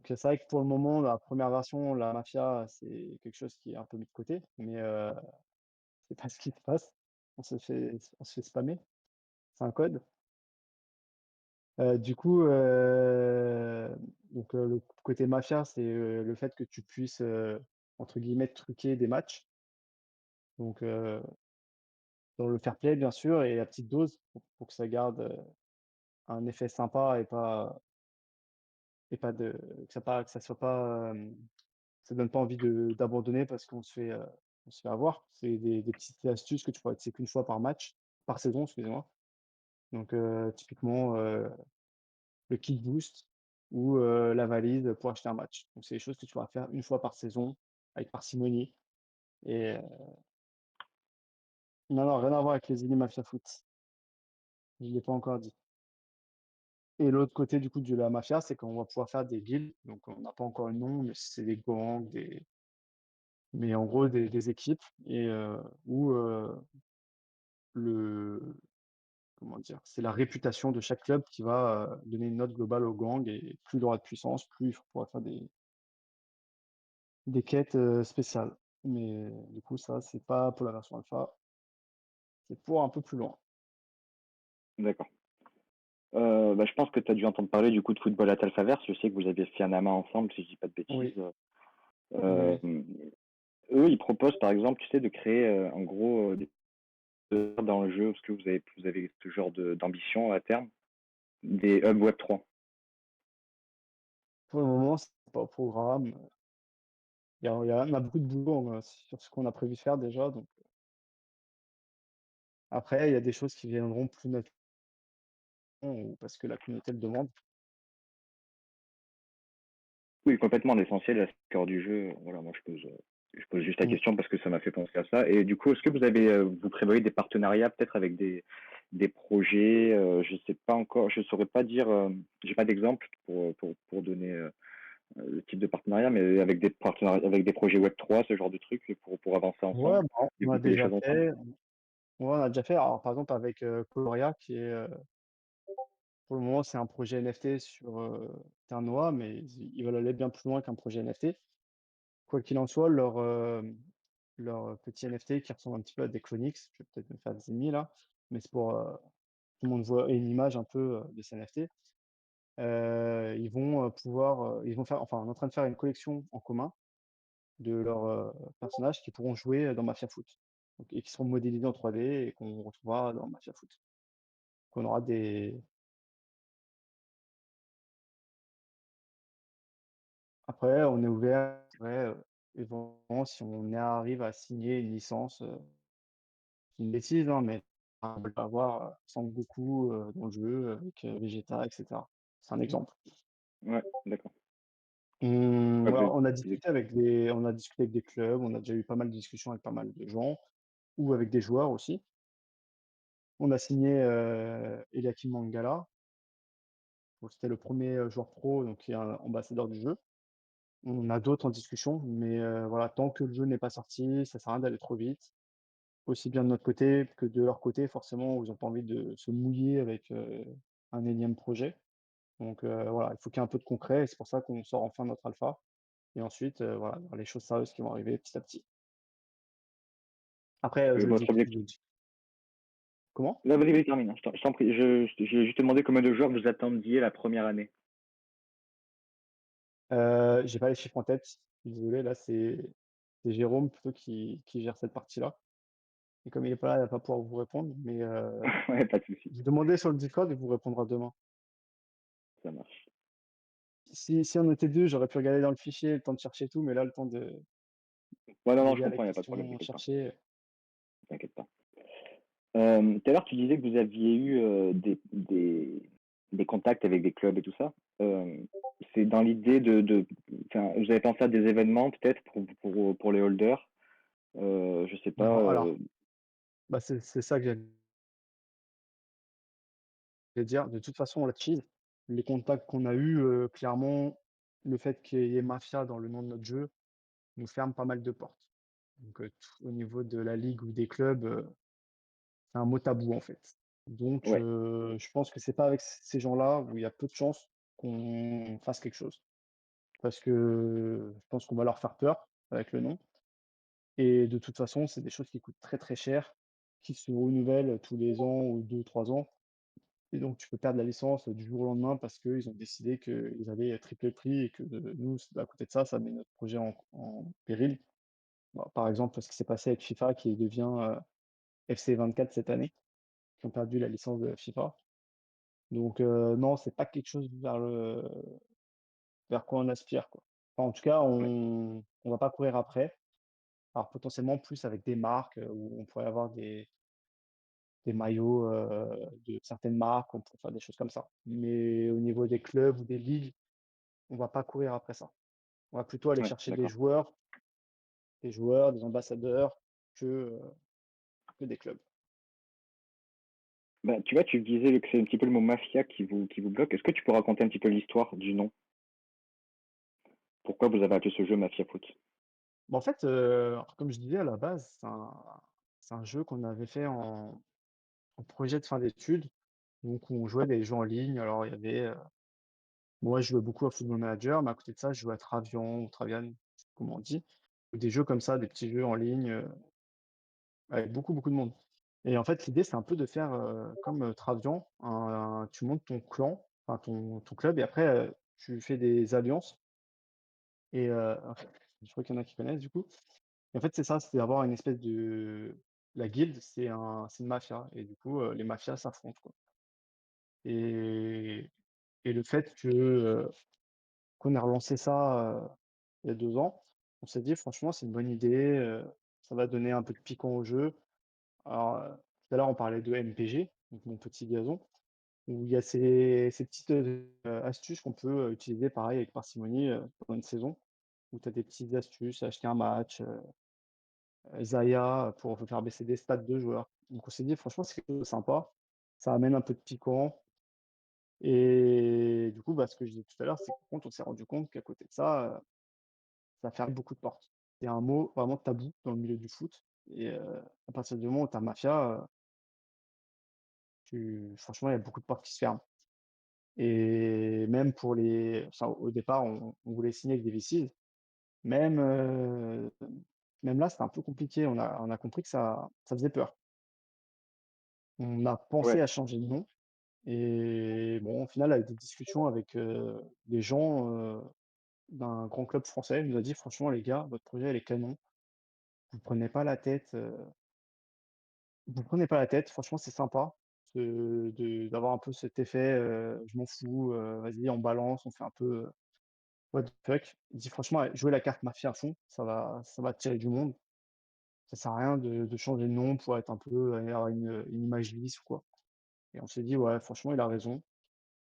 c'est vrai que pour le moment, la première version, la Mafia, c'est quelque chose qui est un peu mis de côté, mais, c'est pas ce qui se passe. On se fait spammer, c'est un code. Du coup, le côté Mafia, c'est, le fait que tu puisses, entre guillemets «truquer» des matchs. Donc, dans le fair play bien sûr et à petite dose pour que ça garde, un effet sympa et pas de que ça soit pas, ça donne pas envie d'abandonner parce qu'on se fait avoir. C'est des petites astuces que tu pourrais c'est qu'une fois par match, par saison, excusez-moi. Donc, typiquement, le kit boost ou, la valise pour acheter un match. Donc c'est des choses que tu pourras faire une fois par saison avec parcimonie et non, non, rien à voir avec les idées Mafia Foot. Je l'ai pas encore dit. Et l'autre côté du coup de la mafia, c'est qu'on va pouvoir faire des guilds, donc on n'a pas encore le nom, mais c'est des gangs, mais en gros des équipes et où, le comment dire? C'est la réputation de chaque club qui va, donner une note globale au gang et plus il aura de puissance, plus il pourra faire des quêtes, spéciales. Mais du coup ça, c'est pas pour la version alpha, c'est pour un peu plus loin. D'accord. Bah, je pense que tu as dû entendre parler du coup de Football at Alphaverse. Je sais que vous avez fait un AMA ensemble, si je dis pas de bêtises. Oui, oui, oui. Eux, ils proposent par exemple, tu sais, de créer, en gros, des dans le jeu. Est-ce que vous avez ce genre d'ambition à terme? Des hubs Web3. Pour le moment, c'est pas au programme. On a beaucoup de boulot, sur ce qu'on a prévu de faire déjà, donc après il y a des choses qui viendront plus naturellement ou parce que la communauté le demande. Oui, complètement. L'essentiel, c'est le cœur du jeu. Voilà, moi, je pose juste la Mmh. question parce que ça m'a fait penser à ça. Et du coup, est-ce que vous prévoyez des partenariats peut-être avec des projets? Je sais pas encore, je saurais pas dire. J'ai pas d'exemple pour donner le type de partenariat, mais avec des partenariats, avec des projets Web3, ce genre de trucs, pour avancer Ouais, ensemble, bah, on a développer des déjà choses ensemble. fait. Ouais, on a déjà fait. Alors par exemple avec, Coloria qui est, pour le moment c'est un projet NFT sur, Terre-Noire, mais ils veulent aller bien plus loin qu'un projet NFT. Quoi qu'il en soit, leur petit NFT qui ressemble un petit peu à des Clonix, je vais peut-être me faire des ennemis là, mais c'est pour, tout le monde voit une image un peu, de ces NFT. Ils vont faire enfin, on est en train de faire une collection en commun de leurs, personnages qui pourront jouer, dans Mafia Foot. Donc et qui seront modélisés en 3D et qu'on retrouvera dans Mafia Foot. Qu'on aura des Après on est ouvert, c'est vrai, éventuellement si on arrive à signer une licence, c'est une bêtise, hein, mais on peut avoir, Sangoku, dans le jeu avec, Vegeta et cetera. C'est un exemple. Ouais, d'accord. Ouais, Voilà, on a discuté avec des clubs, on a déjà eu pas mal de discussions avec pas mal de gens ou avec des joueurs aussi. On a signé, Eliakim Mangala, donc c'était le premier joueur pro, donc qui est un ambassadeur du jeu. On a d'autres en discussion, mais voilà, tant que le jeu n'est pas sorti, ça sert à rien d'aller trop vite, aussi bien de notre côté que de leur côté forcément, où ils ont pas envie de se mouiller avec, un énième projet. Donc voilà, il faut qu'il y ait un peu de concret et c'est pour ça qu'on sort enfin notre alpha et ensuite, voilà, il y aura les choses sérieuses qui vont arriver petit à petit. Après, votre je le objectif. dis comment? Là, vas-y, termine, hein, je t'en prie. J'ai juste demandé combien de joueurs vous attendiez la première année. J'ai pas les chiffres en tête, je suis désolé là, c'est Jérôme plutôt qui gère cette partie-là et comme il est pas là, il va pas pouvoir vous répondre, mais Ouais, pas de souci, vous demandez sur le Discord, il vous répondra demain. ça marche. Si on était 2, j'aurais pu regarder dans le fichier, le temps de chercher tout, mais là, le temps Ouais, non, de non, je lire les comprends, il y a pas de problème, questions, t'inquiète pas, chercher. t'inquiète pas. Tout à l'heure, tu disais que vous aviez eu, des contacts avec des clubs et tout ça. C'est dans l'idée de enfin, vous avez pensé à des événements peut-être pour les holders? Je sais pas, Non, alors, bah, c'est ça que j'allais dire. De toute façon, la cheese, les contacts qu'on a eus, clairement, le fait qu'il y ait Mafia dans le nom de notre jeu nous ferme pas mal de portes. Donc, tout au niveau de la ligue ou des clubs, c'est un mot tabou, en fait. Donc, ouais, je pense que c'est pas avec ces gens-là où il y a peu de chances qu'on fasse quelque chose. Parce que je pense qu'on va leur faire peur avec le nom et de toute façon, c'est des choses qui coûtent très, très cher, qui se renouvellent tous les ans ou 2 3 ans et donc tu peux perdre la licence du jour au lendemain parce qu'ils ont décidé qu'ils allaient tripler le prix et que, nous, à côté de ça, ça met notre projet en péril. Bah, par exemple, ce qui s'est passé avec FIFA qui devient, FC24 cette année, qui ont perdu la licence de FIFA. Donc non, c'est pas quelque chose vers quoi on aspire, quoi. Enfin, en tout cas, ouais, on va pas courir après. Alors potentiellement plus avec des marques, où on pourrait avoir des maillots, de certaines marques, on pourrait faire des choses comme ça. Mais au niveau des clubs ou des ligues, on va pas courir après ça. On va plutôt aller ouais, chercher d'accord. des joueurs, des ambassadeurs que, heu, que des clubs. Bah, tu vois, tu disais que c'est un petit peu le mot mafia qui vous bloque. Est-ce que tu peux raconter un petit peu l'histoire du nom? Pourquoi vous avez appelé ce jeu Mafia Foot? Bah, en fait, comme je disais à la base, c'est un jeu qu'on avait fait en projet de fin d'études, donc où on jouait des jeux en ligne. Alors il y avait, moi je jouais beaucoup à Football Manager, mais à côté de ça, je jouais à Travian ou Travian, je sais pas comment on dit, ou des jeux comme ça, des petits jeux en ligne, avec beaucoup, beaucoup de monde et en fait, l'idée, c'est un peu de faire, comme, Travian, tu montes ton clan, enfin ton club et après, tu fais des alliances et je crois qu'il y en a qui connaissent du coup et en fait, c'est ça, c'est avoir une espèce de la guilde, c'est une mafia et du coup, les mafias s'affrontent, quoi et le fait que, qu'on ait relancé ça, il y a 2 ans, on s'est dit: «Franchement, c'est une bonne idée, ça va donner un peu de piquant au jeu». Alors, tout à l'heure, on parlait de MPG, donc mon petit gazon, où il y a ces petites, astuces qu'on peut, utiliser pareil avec parcimonie, pendant une saison, où tu as des petites astuces, acheter un match, Zaya pour faire baisser des stats de joueurs. Donc on s'est dit: «Franchement, c'est quelque chose de sympa, ça amène un peu de piquant». Et du coup, bah, ce que je disais tout à l'heure, c'est qu'en compte, on s'est rendu compte qu'à côté de ça, ça ferme beaucoup de portes. C'est un mot vraiment tabou dans le milieu du foot et à partir du moment où tu as mafia, tu franchement, il y a beaucoup de portes qui se ferment et même pour les enfin, au départ, on voulait signer avec des VCs, même, même là, c'était un peu compliqué. On a compris que ça faisait peur. On a pensé Ouais, à changer de nom et bon, au final, avec des discussions avec, des gens, d'un grand club français, il nous a dit: «Franchement les gars, votre projet il est canon, vous prenez pas la tête, vous prenez pas la tête, franchement c'est sympa d'avoir un peu cet effet, je m'en fous, vas-y on balance, on fait un peu, what the fuck». Il dit: «Franchement, jouez la carte mafia à fond, ça va attirer du monde, ça sert à rien de changer de nom pour être un peu, avoir une image lisse ou quoi» et on s'est dit: «Ouais franchement il a raison».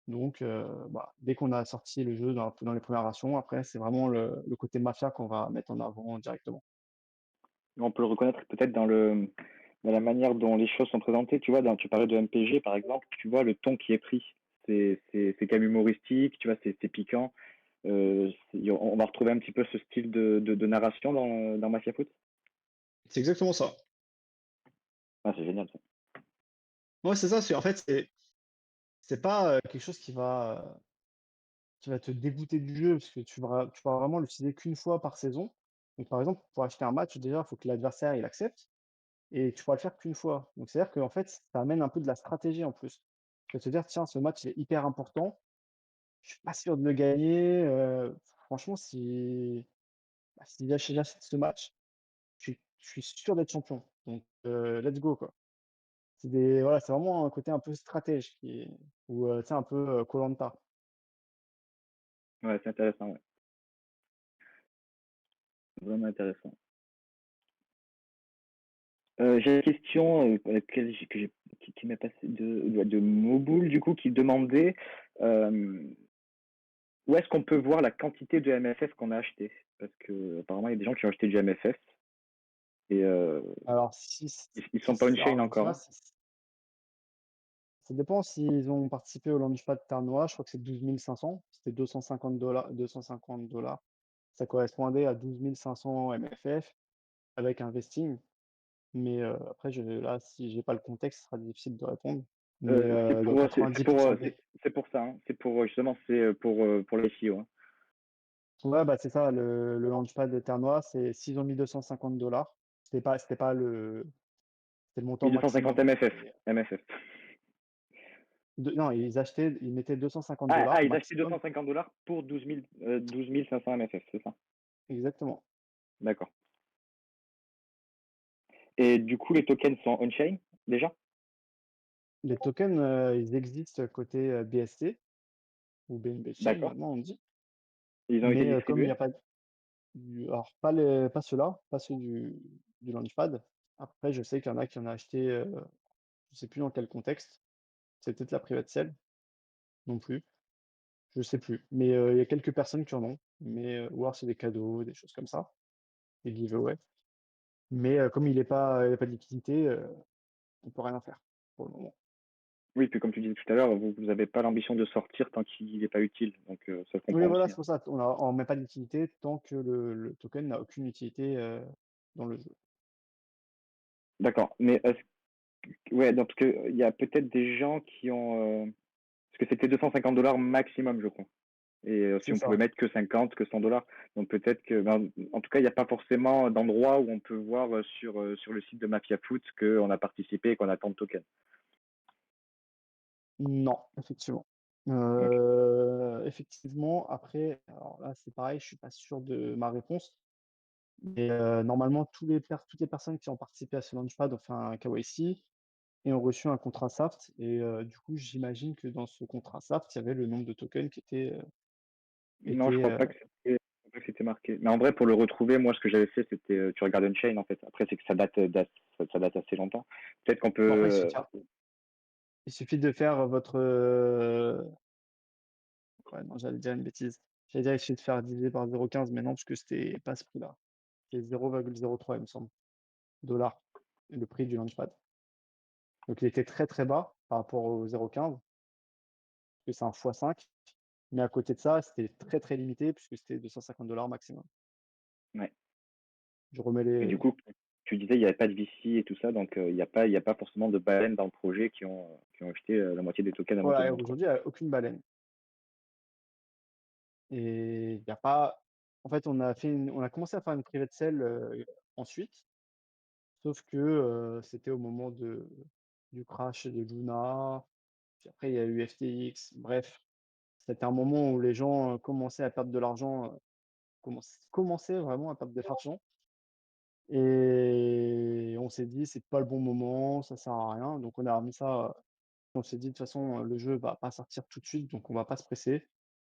Donc bah, dès qu'on a sorti le jeu dans les premières versions, après c'est vraiment le côté mafia qu'on va mettre en avant directement. on peut le reconnaître peut-être dans la manière dont les choses sont présentées. Tu vois, tu parlais de MPG par exemple, tu vois le ton qui est pris. C'est quand même humoristique, tu vois, c'est piquant. On va retrouver un petit peu ce style de narration dans Mafia Foot. C'est exactement ça. Ah, c'est génial ça. Ouais, c'est ça, c'est en fait, c'est pas, quelque chose qui va te dégoûter du jeu parce que tu vas vraiment l'utiliser qu'une fois par saison. Donc par exemple, pour acheter un match, déjà, il faut que l'adversaire, il accepte et tu pourras le faire qu'une fois. Donc c'est-à-dire qu'en fait, ça amène un peu de la stratégie en plus. Tu vas te dire: «Tiens, ce match, il est hyper important, je suis pas sûr de le gagner, franchement si j'achète ce match, je suis sûr d'être champion. Donc, let's go, quoi. Voilà, c'est vraiment un côté un peu stratège qui est ou, tu sais, un peu, koh. Ouais, c'est intéressant, ouais. Vraiment intéressant. J'ai une question, laquelle j'ai que j'ai qui m'est passée de Moboul du coup qui demandait, hem, où est-ce qu'on peut voir la quantité de MFF qu'on a acheté? Parce qu'apparemment il y a des gens qui ont acheté du MFF et Alors si c ils si sont pas c on-chain alors encore, déjà, hein. ça dépend s'ils ont participé au Launchpad Terre-Noire, je crois que c'est 12 500, c'était 250 $. Ça correspondait à 12 500 MFF avec un vesting. Mais, après là, si j'ai pas le contexte, ce sera difficile de répondre. Mais, dans 90 des C'est pour ça, hein. C'est pour, justement, pour les FIO, hein. ouais, bah, c'est ça, le Launchpad de Terre-Noire, c'est s'ils ont mis 250 $, c'était pas c'était le montant 1250 maximum. MFF, Et MFF. non, ils mettaient 250 Ils achetaient maximum. 250 pour 12 500 MFF, c'est ça? Exactement. D'accord. Et du coup, les tokens sont on-chain, déjà? Les tokens, ils existent côté, BSC ou BNB Chain D'accord. maintenant on dit. Ils ont été Mais, comme il y distribués? a pas alors pas ceux-là, pas ceux du Launchpad. Après je sais qu'il y en a qui en a acheté, je sais plus dans quel contexte. C'est peut-être la private sale, non plus, je sais plus. Mais, il y a quelques personnes qui en ont, mais, ou alors c'est des cadeaux, des choses comme ça, des giveaways. Mais, comme il est pas de liquidité, on peut rien faire pour le moment. Oui, puis comme tu disais tout à l'heure, vous avez pas l'ambition de sortir tant qu'il n'est pas utile, donc ça se Oui, comprend voilà, aussi, c'est hein. pour ça, on met pas de liquidité tant que le token n'a aucune utilité, dans le jeu. D'accord, mais est-ce ouais, donc il y a peut-être des gens qui ont, parce que c'était 250 maximum, je crois. Et si C'est on pouvait ça. mettre que 50, que 100 dollars. Donc peut-être que, ben, en tout cas, il n'y a pas forcément d'endroit où on peut voir sur le site de Mafia Foot qu'on a participé et qu'on attend de tokens. Non, effectivement. Ok. Effectivement, après, alors là, c'est pareil, je suis pas sûr de ma réponse, mais, normalement, toutes les personnes qui ont participé à ce launchpad ont fait un KYC et ont reçu un contrat SAFT et, du coup, j'imagine que dans ce contrat SAFT, il y avait le nombre de tokens qui Non, je crois pas que c'était marqué. Mais en vrai, pour le retrouver, moi, ce que j'avais fait, c'était tu regardes Unchained en fait. Après, c'est que ça date assez longtemps. Peut-être qu'on bon, après, peut. il suffit de faire votre, ouais, non, j'allais dire une bêtise. J'allais dire il suffit de faire diviser par 0,15, mais non, parce que c'était pas ce prix-là. C'est 0,03, il me semble, dollars, le prix du launchpad. Donc il était très, très bas par rapport au 0,15, parce que c'est un x5. Mais à côté de ça, c'était très, très limité puisque c'était 250 $ maximum. Ouais. Je remets Et du les coup, tu disais il n'y avait pas de VC et tout ça, donc il y a pas forcément de baleines dans le projet qui ont acheté la moitié des tokens à moitié de voilà, monde, quoi. aujourd'hui, il y a aucune baleine et il y a pas en fait, on a commencé à faire une private sale, ensuite, sauf que, c'était au moment du crash de Luna, puis après il y a eu FTX, bref, c'était un moment où les gens, commençaient à perdre de l'argent, commençaient vraiment à perdre de l'argent et on s'est dit: «C'est pas le bon moment, ça sert à rien», donc on a remis ça, on s'est dit: «De toute façon, le jeu va pas sortir tout de suite, donc on va pas se presser.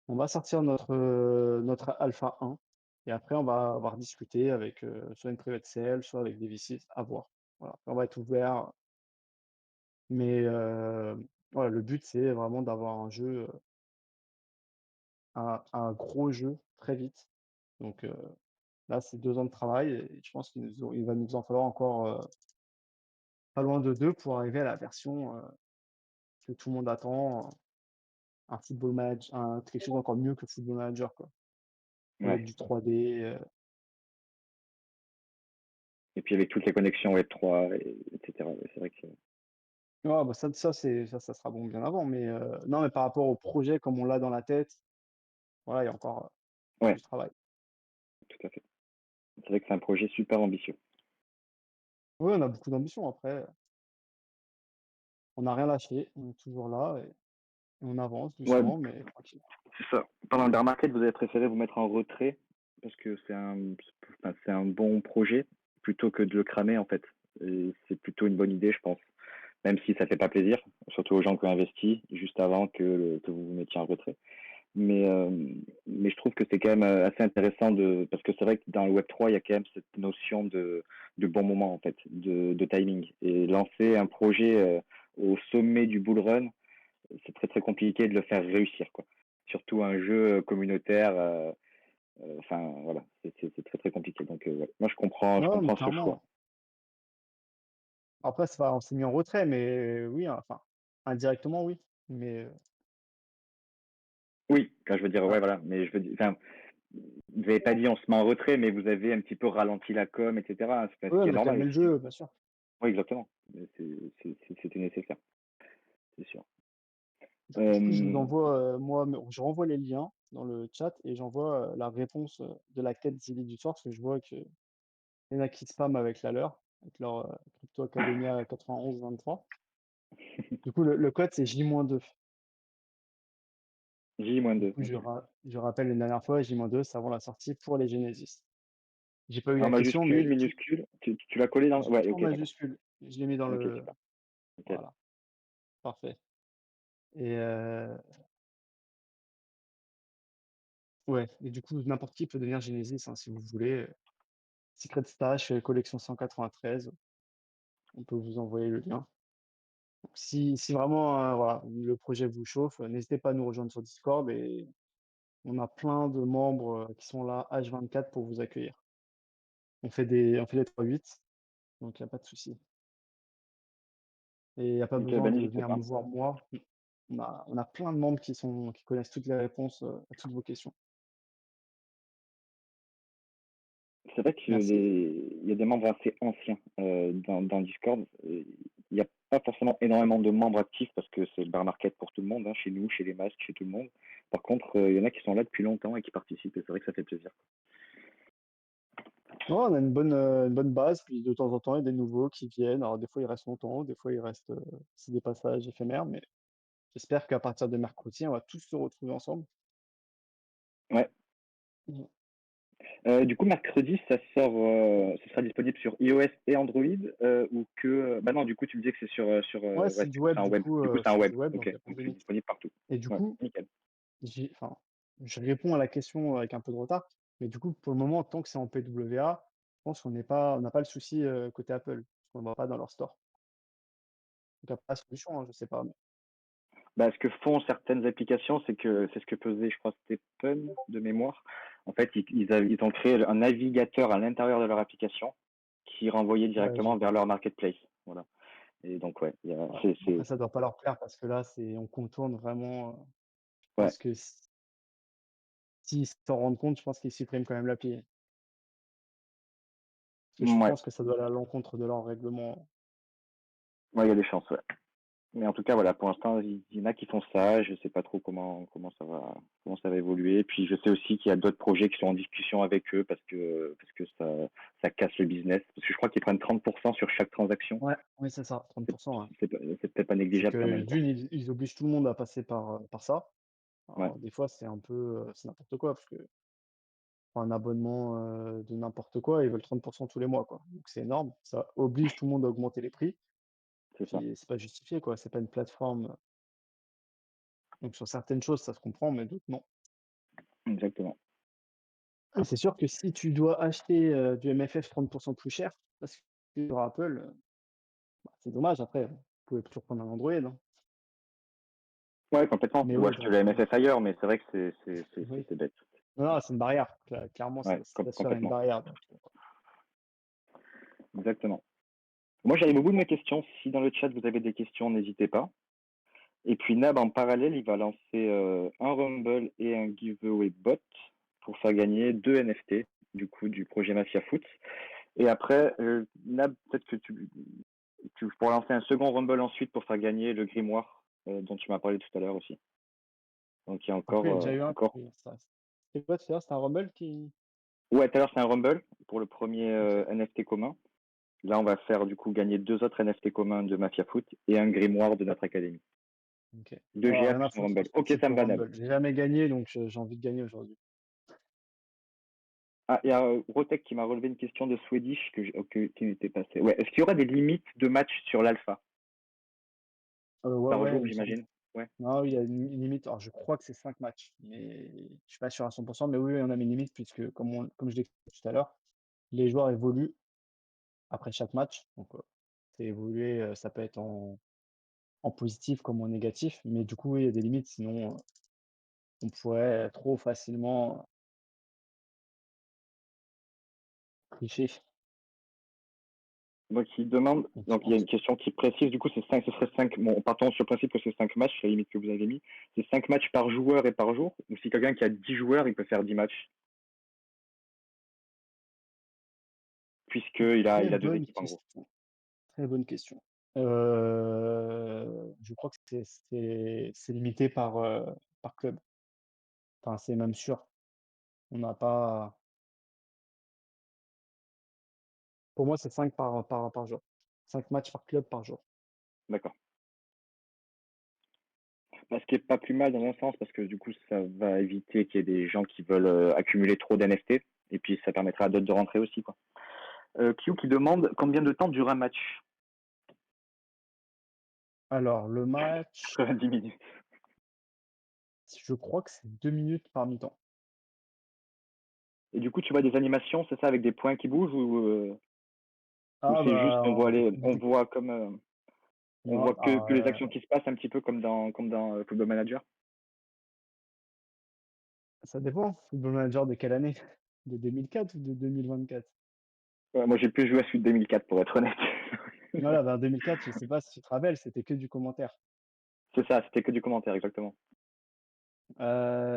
On va sortir notre alpha 1 et après on va avoir discuté avec, soit une private sale, soit avec des VC, à voir». Voilà, on va être ouvert, mais, voilà, le but, c'est vraiment d'avoir un jeu, un gros jeu très vite, donc, là, c'est 2 ans de travail et je pense il va nous en falloir encore, pas loin de 2 pour arriver à la version, que tout le monde attend, un football manage un quelque chose encore mieux que Football Manager, quoi. Avec Ouais. du 3D, Et puis avec toutes les connexions Web3 etc. Ouais, c'est vrai que ah bah, ça sera bon bien avant, mais, non, mais par rapport au projet comme on l'a dans la tête, voilà, il y a encore, ouais, du travail. tout à fait. C'est vrai que c'est un projet super ambitieux. Oui, on a beaucoup d'ambition après, on n'a rien lâché, on est toujours là et on avance Ouais, doucement mais tranquille. c'est ça. Pendant le bear market, vous avez préféré vous mettre en retrait parce que c'est un bon projet plutôt que de le cramer en fait. Et c'est plutôt une bonne idée, je pense. Même si ça fait pas plaisir, surtout aux gens qui ont investi juste avant que vous vous mettiez en retrait. Mais, euh, mais je trouve que c'est quand même assez intéressant parce que c'est vrai que dans le Web3, il y a quand même cette notion de bon moment, en fait, de timing. Et lancer un projet au sommet du bull run, c'est très très compliqué de le faire réussir, quoi. Surtout un jeu communautaire, enfin voilà, c'est très très compliqué. Donc ouais. Moi je Non, mais comprends ce choix. clairement. Après, c'est pas on s'est mis en retrait, mais oui, enfin, indirectement, oui. Mais, Oui, quand je veux dire, ouais, ah, voilà, mais je veux dire, enfin, vous n'avez pas dit on se met en retrait, mais vous avez un petit peu ralenti la com, etc. C'est ce ouais, qui on est a normal calmé le aussi. jeu, bien sûr. Oui, exactement. C'était nécessaire, c'est sûr. Du coup, je vous Euh, envoie, moi, je renvoie les liens dans le chat et j'envoie la réponse de la quête Zilli du soir, parce que je vois qu'il y en a qui spamment avec la leur, avec leur Crypto Academia 9123. Du coup, le code, c'est J-2. Du J-2, coup, ok. je rappelle une dernière fois, J-2, c'est avant la sortie pour les Genesis. J'ai pas eu En la question, mais majuscule, minuscule, tu l'as collé dans. Ouais, tout en ok, d'accord. majuscule. Je l'ai mis dans Ok, le. super. Ok. Voilà, parfait. Et ouais, et du coup, n'importe qui peut devenir Genesis hein, si vous voulez. Secret Stash, collection 193, on peut vous envoyer le lien. Donc, si vraiment voilà, le projet vous chauffe, n'hésitez pas à nous rejoindre sur Discord et on a plein de membres qui sont là H24 pour vous accueillir. On fait des 3-8, donc il n'y a pas de souci. Et il n'y a pas Ok, besoin bah de n'hésitez venir pas. me voir moi. On a plein de membres qui connaissent toutes les réponses à toutes vos questions. C'est vrai Merci. il y a des membres assez anciens dans Discord. Il n'y a pas forcément énormément de membres actifs parce que c'est le bear market pour tout le monde, hein, chez nous, chez les masques, chez tout le monde. Par contre, il y en a qui sont là depuis longtemps et qui participent et c'est vrai que ça fait plaisir. Non, on a une bonne base, puis de temps en temps, il y a des nouveaux qui viennent. Alors, des fois, ils restent longtemps, des fois, ils restent, c'est des passages éphémères, mais j'espère qu'à partir de mercredi, on va tous se retrouver ensemble. Ouais. Mhm. Du coup, mercredi, ce sera disponible sur iOS et Android ou que. Bah non, du coup, tu me disais que c'est Ouais, ouais, c'est du du coup, web, c'est un web. Du coup, c'est un c'est web. du web, donc Ok, il y a pas de donc c'est limite. disponible partout. Et du Ouais, coup, nickel. enfin, je réponds à la question avec un peu de retard, mais du coup, pour le moment, tant que c'est en PWA, je pense on n'a pas le souci côté Apple, parce qu'on ne va pas dans leur store. Donc, il n'y a pas de solution, hein, je sais pas. Bah, ce que font certaines applications, c'est ce que faisait, je crois, Stephen de mémoire. En fait, ils ont créé un navigateur à l'intérieur de leur application qui renvoyait Ouais, j'ai directement vers vu. leur marketplace. Voilà. Et donc, ouais, Ouais. Après, ça doit pas leur plaire parce que là, on contourne vraiment. Je ouais, pense que s'ils s'en rendent compte, je pense qu'ils suppriment quand même l'appli. Parce que je ouais, pense que ça doit aller à l'encontre de leur règlement. ouais, il y a des chances, ouais. Mais en tout cas, voilà, pour l'instant, il y en a qui font ça. Je sais pas trop comment ça va évoluer. Puis je sais aussi qu'il y a d'autres projets qui sont en discussion avec eux parce que ça casse le business. Parce que je crois qu'ils prennent 30% sur chaque transaction. Ouais, oui, c'est ça, C'est 30%. Ouais. c'est peut-être pas C'est négligeable quand que même, quoi. d'une, ils obligent tout le monde à passer par ça. Ouais, Alors, des fois, c'est un peu, c'est n'importe quoi, parce que pour un abonnement de n'importe quoi, ils veulent 30% tous les mois, quoi. Donc c'est énorme. Ça oblige tout le monde à augmenter les prix. c'est ça. Puis c'est pas justifié, quoi. C'est pas une plateforme. Donc sur certaines choses, ça se comprend, mais d'autres non. Exactement. Et c'est sûr que si tu dois acheter du MFF 30% plus cher, parce que sur Apple, bah, c'est dommage. Après, vous pouvez toujours prendre un Android, hein. Ouais, complètement. Mais Ou ouais, acheter le MFF ailleurs, mais c'est vrai que oui. c'est bête. Non, non, c'est une barrière. Clairement, Ouais, ça se fait une complètement. barrière. Donc, Exactement. Moi, j'arrive au bout de mes questions. Si dans le chat vous avez des questions, n'hésitez pas. Et puis Nab, en parallèle, il va lancer un Rumble et un giveaway bot pour faire gagner 2 NFT du coup du projet Mafia Foot. Et après, Nab, peut-être que tu pourras lancer un second Rumble ensuite pour faire gagner le grimoire dont tu m'as parlé tout à l'heure aussi. Donc il y a après, il y a déjà eu un. encore. Oui, c'était quoi tout à l'heure? C'était un Rumble qui. Ouais, tout à l'heure c'est un Rumble pour le premier Ok. NFT commun. Là, on va faire du coup gagner 2 autres NFT communs de Mafia Foot et un grimoire de notre académie. Ok. Deux Voilà, GA rien plus à un foutre, moi Rumble. je Ok, participe ça me au va, Nab. Rumble. J'ai jamais gagné, donc j'ai envie de gagner aujourd'hui. Ah, il y a Rotek qui m'a relevé une question de Swedish qui n'était passée. Ouais. Est-ce qu'il y aura des limites de match sur l'alpha Ouais, par ouais, jour, il me semble. j'imagine? Ouais. Non, il y a une limite, alors je crois que c'est 5 matchs, mais je suis pas sûr à 100, mais oui, oui, on a mis une limite puisque comme je l'expliquais tout à l'heure, les joueurs évoluent après chaque match. Donc, c'est évoluer, ça peut être en positif comme en négatif, mais du coup, oui, il y a des limites, sinon, on pourrait trop facilement tricher. Donc, il demande, Donc je donc il y a pense une question qui précise, du coup, c'est 5, ce serait 5, bon, partons sur le principe que c'est 5 matchs, c'est la limite que vous avez mis, c'est 5 matchs par joueur et par jour, ou si quelqu'un qui a 10 joueurs, il peut faire 10 matchs, très il a deux bonne équipes en gros. question, très bonne question. Je crois que c'est limité par club. Enfin, c'est même sûr. On n'a pas Pour moi, c'est 5 par jour. 5 matchs par club par jour. D'accord. Bah, ce qui est pas plus mal dans un sens, parce que du coup, ça va éviter qu'il y ait des gens qui veulent accumuler trop d'NFT, et puis ça permettra à d'autres de rentrer aussi, quoi. Q qui demande combien de temps dure un match? Alors le match, 90 minutes. je crois que c'est 2 minutes par mi-temps. Et du coup, tu vois des animations, c'est ça, avec des points qui bougent, ou Ah c'est juste, bah, en on dé voit comme, on non, voit que les actions qui se passent un petit peu comme dans Football Manager? ça dépend. Football Manager de quelle année? De 2004 ou de 2024? Ouais, moi, j'ai plus joué à celui de 2004, pour être honnête. Voilà, bah, 2004, je sais pas si tu te rappelles, c'était que du commentaire. C'est ça, c'était que du commentaire, exactement.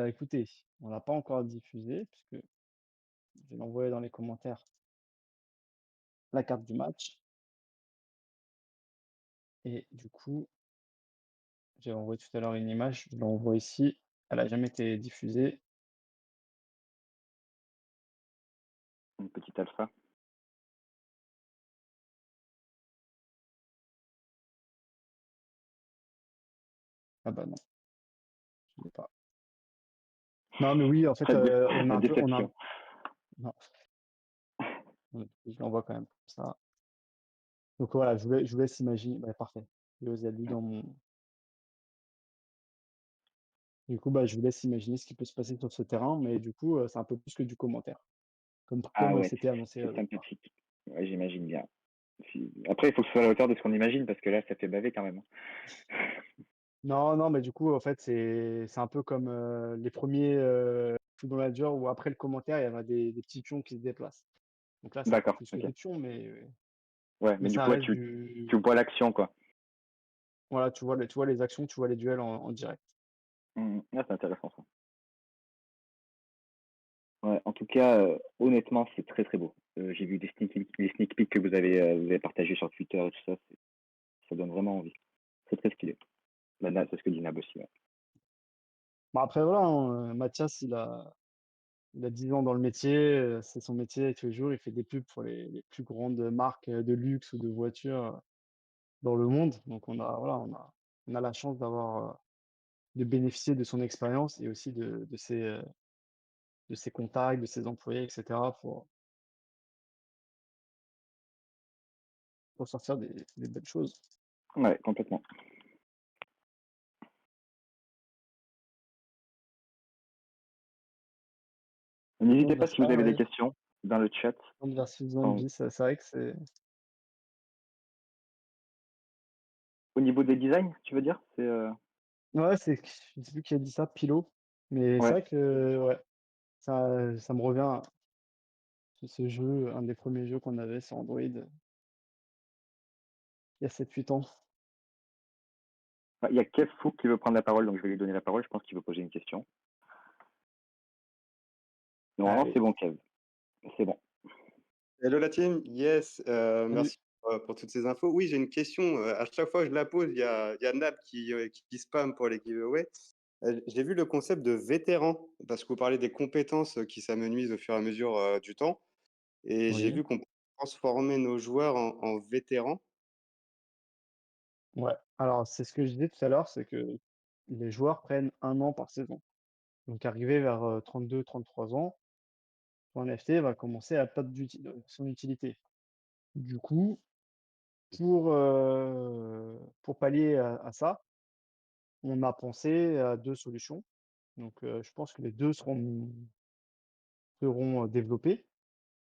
Écoutez, on l'a pas encore diffusé puisque je vais l'envoyer dans les commentaires, la carte du match et du coup, j'ai envoyé tout à l'heure une image, je l'envoie ici. Elle a jamais été diffusée. Une petite alpha. Ah bah non, je l'ai pas. Non, mais oui, en fait, La on a déception. non, je l'envoie quand même comme ça. Donc voilà, je vous laisse imaginer, bah, parfait. Vous avez lu dans mon Du coup, bah, je vous laisse imaginer ce qui peut se passer sur ce terrain, mais du coup, c'est un peu plus que du commentaire, Ah ouais, c'était annoncé, c'est au départ. sympathique. Ouais, j'imagine bien. Après, il faut que ce soit à la hauteur de ce qu'on imagine, parce que là, ça fait baver quand même. Non, non, mais du coup, en fait, c'est un peu comme, les premiers Football Manager où après le commentaire, il y avait des petits pions qui se déplacent. Donc là, c'est un peu D'accord, plus que ok. des pions, Ouais, mais mais du ça coup, ouais, reste tu vois l'action, quoi. voilà, tu vois les actions, tu vois les duels en direct. Ah, c'est intéressant, ça. Ouais, en tout cas, honnêtement, c'est très très beau. J'ai vu les sneak peeks que vous avez partagés sur Twitter et tout ça, ça donne vraiment envie. C'est très stylé. Bah, c'est ce que dit Nab aussi. Ouais. Bah, après voilà, hein, Mathias, il a 10 ans dans le métier, c'est son métier tous les jours, il fait des pubs pour les plus grandes marques, de luxe ou de voitures, dans le monde. Donc on a la chance de bénéficier de son expérience et aussi de ses contacts, de ses employés, et cetera pour sortir des belles choses. Ouais, complètement. Plan N'hésitez pas si vous Versa, avez des ouais, questions dans le chat. Plan versus Quand- Zombie, c'est vrai que c'est Au niveau des designs, tu veux dire? ouais, je sais plus qui a dit ça, Pilot, mais c'est Ouais. vrai que, ouais, ça me revient, ce jeu, un des premiers jeux qu'on avait sur Android, il y a 7 8 ans. Il y a Kev Fouk qui veut prendre la parole, donc je vais lui donner la parole. Je pense qu'il veut poser une question. Normalement, Allez, c'est bon, Kev. C'est bon. Hello la team, yes, salut. merci pour toutes ces infos. Oui, j'ai une question. À chaque fois que je la pose, il y a Nab qui spam pour les giveaways. J'ai vu le concept de vétéran, parce que vous parlez des compétences qui s'amenuisent au fur et à mesure du temps. Et j'ai Oui, vu qu'on peut transformer nos joueurs en vétérans. ouais. Alors c'est ce que je disais tout à l'heure, c'est que les joueurs prennent 1 an par saison. Donc arrivé vers, 32-33 ans, ton NFT va commencer à perdre son utilité. Du coup, pour pallier à ça, on a pensé à 2 solutions. Donc, je pense que les 2 seront développés.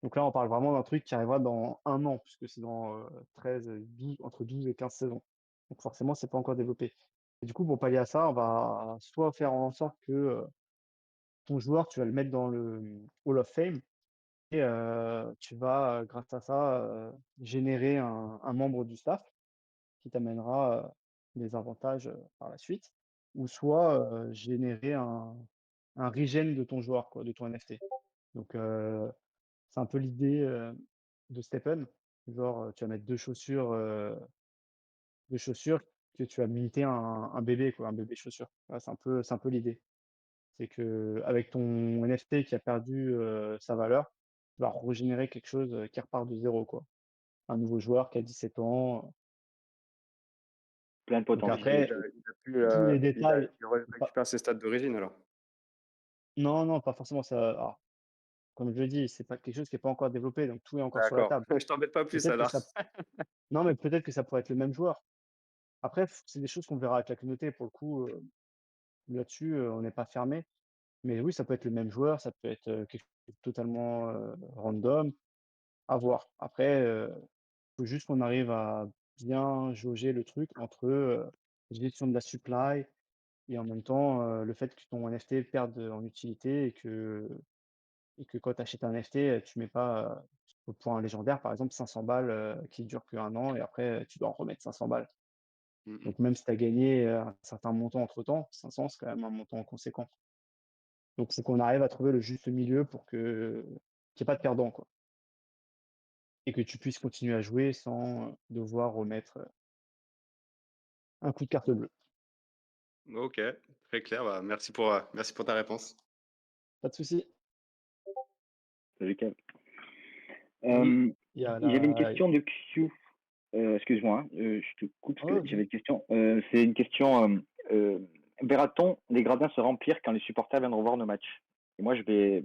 Donc là, on parle vraiment d'un truc qui arrivera dans 1 an, puisque c'est dans 13, 12, entre 12 et 15 saisons. Donc forcément, c'est pas encore développé. Et du coup, pour pallier à ça, on va soit faire en sorte que ton joueur, tu vas le mettre dans le Hall of Fame et tu vas, grâce à ça, générer un membre du staff qui t'amènera des avantages par la suite, ou soit générer un regen de ton joueur, quoi, de ton NFT. Donc, c'est un peu l'idée de Stephen. Genre, tu vas mettre deux chaussures que tu vas minter un bébé, quoi, un bébé chaussure. Voilà, c'est un peu l'idée. C'est que avec ton NFT qui a perdu sa valeur, tu vas régénérer quelque chose qui repart de zéro, quoi. Un nouveau joueur qui a 17 ans. Plein de Donc Et potentiel. après, il a plus, tous les il a détails, il pas- récupère ses stats d'origine alors? non, non, pas forcément ça. Alors, comme je le dis, c'est pas quelque chose qui est pas encore développé, donc tout est encore sur la D'accord, table. je t'embête pas plus Peut-être que alors. ça, non, mais peut-être que ça pourrait être le même joueur. Après, c'est des choses qu'on verra avec la communauté. Pour le coup, là-dessus, on n'est pas fermé. Mais oui, ça peut être le même joueur, ça peut être quelque chose de totalement random, à voir. Après, faut juste qu'on arrive à bien jauger le truc entre gestion de la supply et en même temps le fait que ton NFT perde en utilité et que quand tu achètes un NFT, tu mets pas pour un légendaire, par exemple, 500 balles qui dure qu'un an et après tu dois en remettre 500 balles. Mmh mh. Donc même si tu as gagné un certain montant entre-temps, 500, c'est quand même un montant conséquent. Donc c'est qu'on arrive à trouver le juste milieu pour que qu'il y ait pas de perdant, quoi. Et que tu puisses continuer à jouer sans devoir remettre un coup de carte bleue. OK, très clair, bah, merci pour ta réponse. Pas de souci. Salut, Kev. Oui, Euh, il y a J'avais une la. question de Q. Excuse-moi, hein, je te coupe parce Oh, que vas-y. j'avais une question. C'est une question. Verra-t-on les gradins se remplir quand les supporters viendront voir nos matchs? Et moi, je vais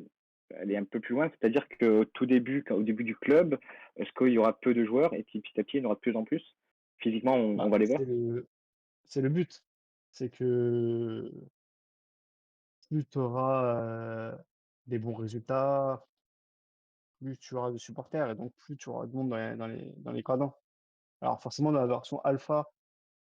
aller un peu plus loin, c'est-à-dire qu'au tout début, au début du club, est-ce qu'il y aura peu de joueurs et petit à petit, il y en aura de plus en plus? Physiquement, on Bah, va les voir? c'est le but. C'est que plus tu auras des bons résultats, plus tu auras de supporters et donc plus tu auras de monde dans les gradins. Alors forcément, dans la version alpha,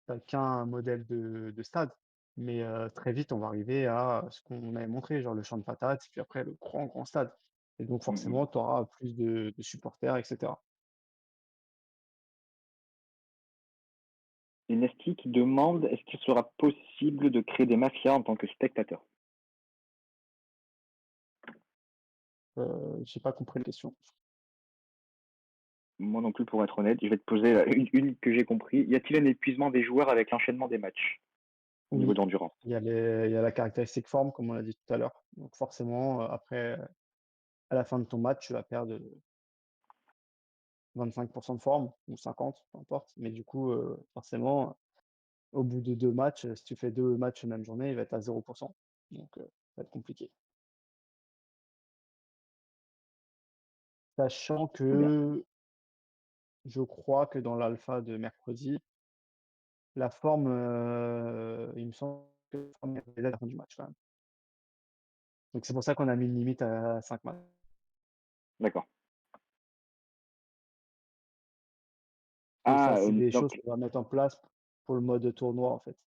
tu qu'un modèle de stade, mais très vite, on va arriver à ce qu'on avait montré, genre le champ de patates, puis après le grand, grand stade. Et donc Mhm. forcément, tu auras plus de supporters, et cetera. Et Nesty qui demande est-ce qu'il sera possible de créer des mafias en tant que spectateur? J'ai pas compris la question. Moi non plus, pour être honnête. Je vais te poser une que j'ai compris. Y a-t-il un épuisement des joueurs avec l'enchaînement des matchs au niveau Oui, d'endurance? il y a la caractéristique forme, comme on l'a dit tout à l'heure. Donc forcément, après, à la fin de ton match, tu vas perdre 25% de forme ou 50, peu importe. Mais du coup, forcément, au bout de 2 matchs, si tu fais 2 matchs la même journée, il va être à 0%. Donc, ça va être compliqué. Sachant Très bien. que je crois que dans l'alpha de mercredi, la forme, il me semble que la forme est à la fin du match quand même. Donc c'est pour ça qu'on a mis une limite à 5 matchs. D'accord. Et ça, Ah, c'est des donc, choses qu'on va mettre en place pour le mode tournoi, en fait.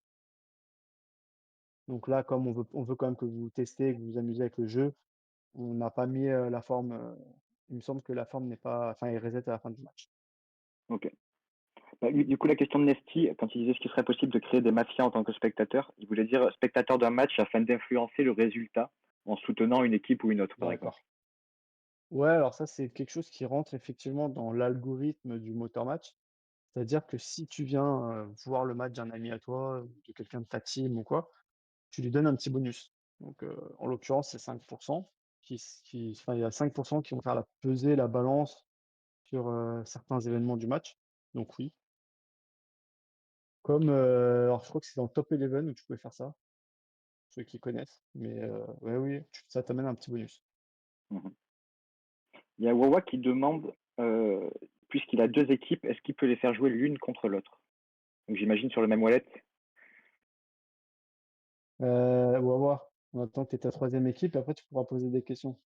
Donc là, comme on veut quand même que vous testez, que vous vous amusez avec le jeu, on n'a pas mis la forme. Il me semble que la forme n'est pas. Enfin, il reset à la fin du match. ok. Bah, du coup, la question de Nesty, quand il disait ce qu'il serait possible de créer des mafias en tant que spectateur, il voulait dire spectateur d'un match afin d'influencer le résultat en soutenant une équipe ou une autre, par exemple. D'accord. Ouais, alors ça, c'est quelque chose qui rentre effectivement dans l'algorithme du moteur match. C'est-à-dire que si tu viens voir le match d'un ami à toi, ou de quelqu'un de ta team ou quoi, tu lui donnes un petit bonus. Donc, en l'occurrence, c'est 5% enfin, il y a 5% qui vont faire peser la balance sur certains événements du match. Donc oui. Comme, alors je crois que c'est dans Top Eleven où tu pouvais faire ça, ceux qui connaissent. Mais ouais, oui, ça t'amène un petit bonus. Mhm. Il y a Wawa qui demande, puisqu'il a 2 équipes, est-ce qu'il peut les faire jouer l'une contre l'autre? Donc j'imagine sur le même wallet? On va voir. On attend que tu aies ta 3e équipe et après tu pourras poser des questions.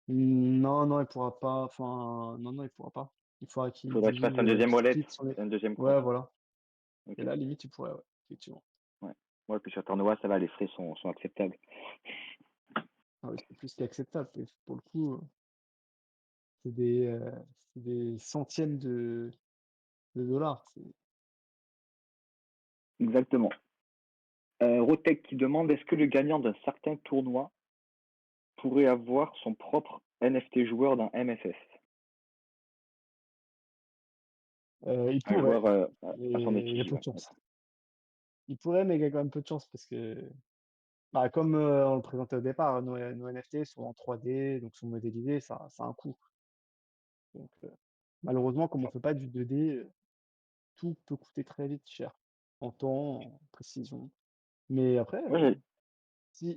Non, non, il pourra pas, enfin, non, non, il pourra pas. Il faudra qu'il Faudrait que je fasse divise, un deuxième qu'il wallet, split son é un deuxième compte. ouais, voilà. Et OK, là, limite, tu pourrais, ouais, effectivement. ouais. Ouais, puis sur Tournois, ça va, les frais sont acceptables. Ah oui, c'est plus qu'acceptable et pour le coup, c'est des centièmes de dollars. C'est Exactement. Rotek qui demande: «Est-ce que le gagnant d'un certain tournoi pourrait avoir son propre NFT joueur dans MFS?» il Un pourrait, joueur, à son mais il y a effigie, peu de ouais, chance. d'accord. Il pourrait, mais il y a quand même peu de chance parce que, bah, comme, on le présentait au départ, nos NFT sont en 3D, donc sont modélisés, ça a un coût. Donc, malheureusement, comme on fait pas du 2D, tout peut coûter très vite cher, en temps, en précision. Mais après, Moi, j'ai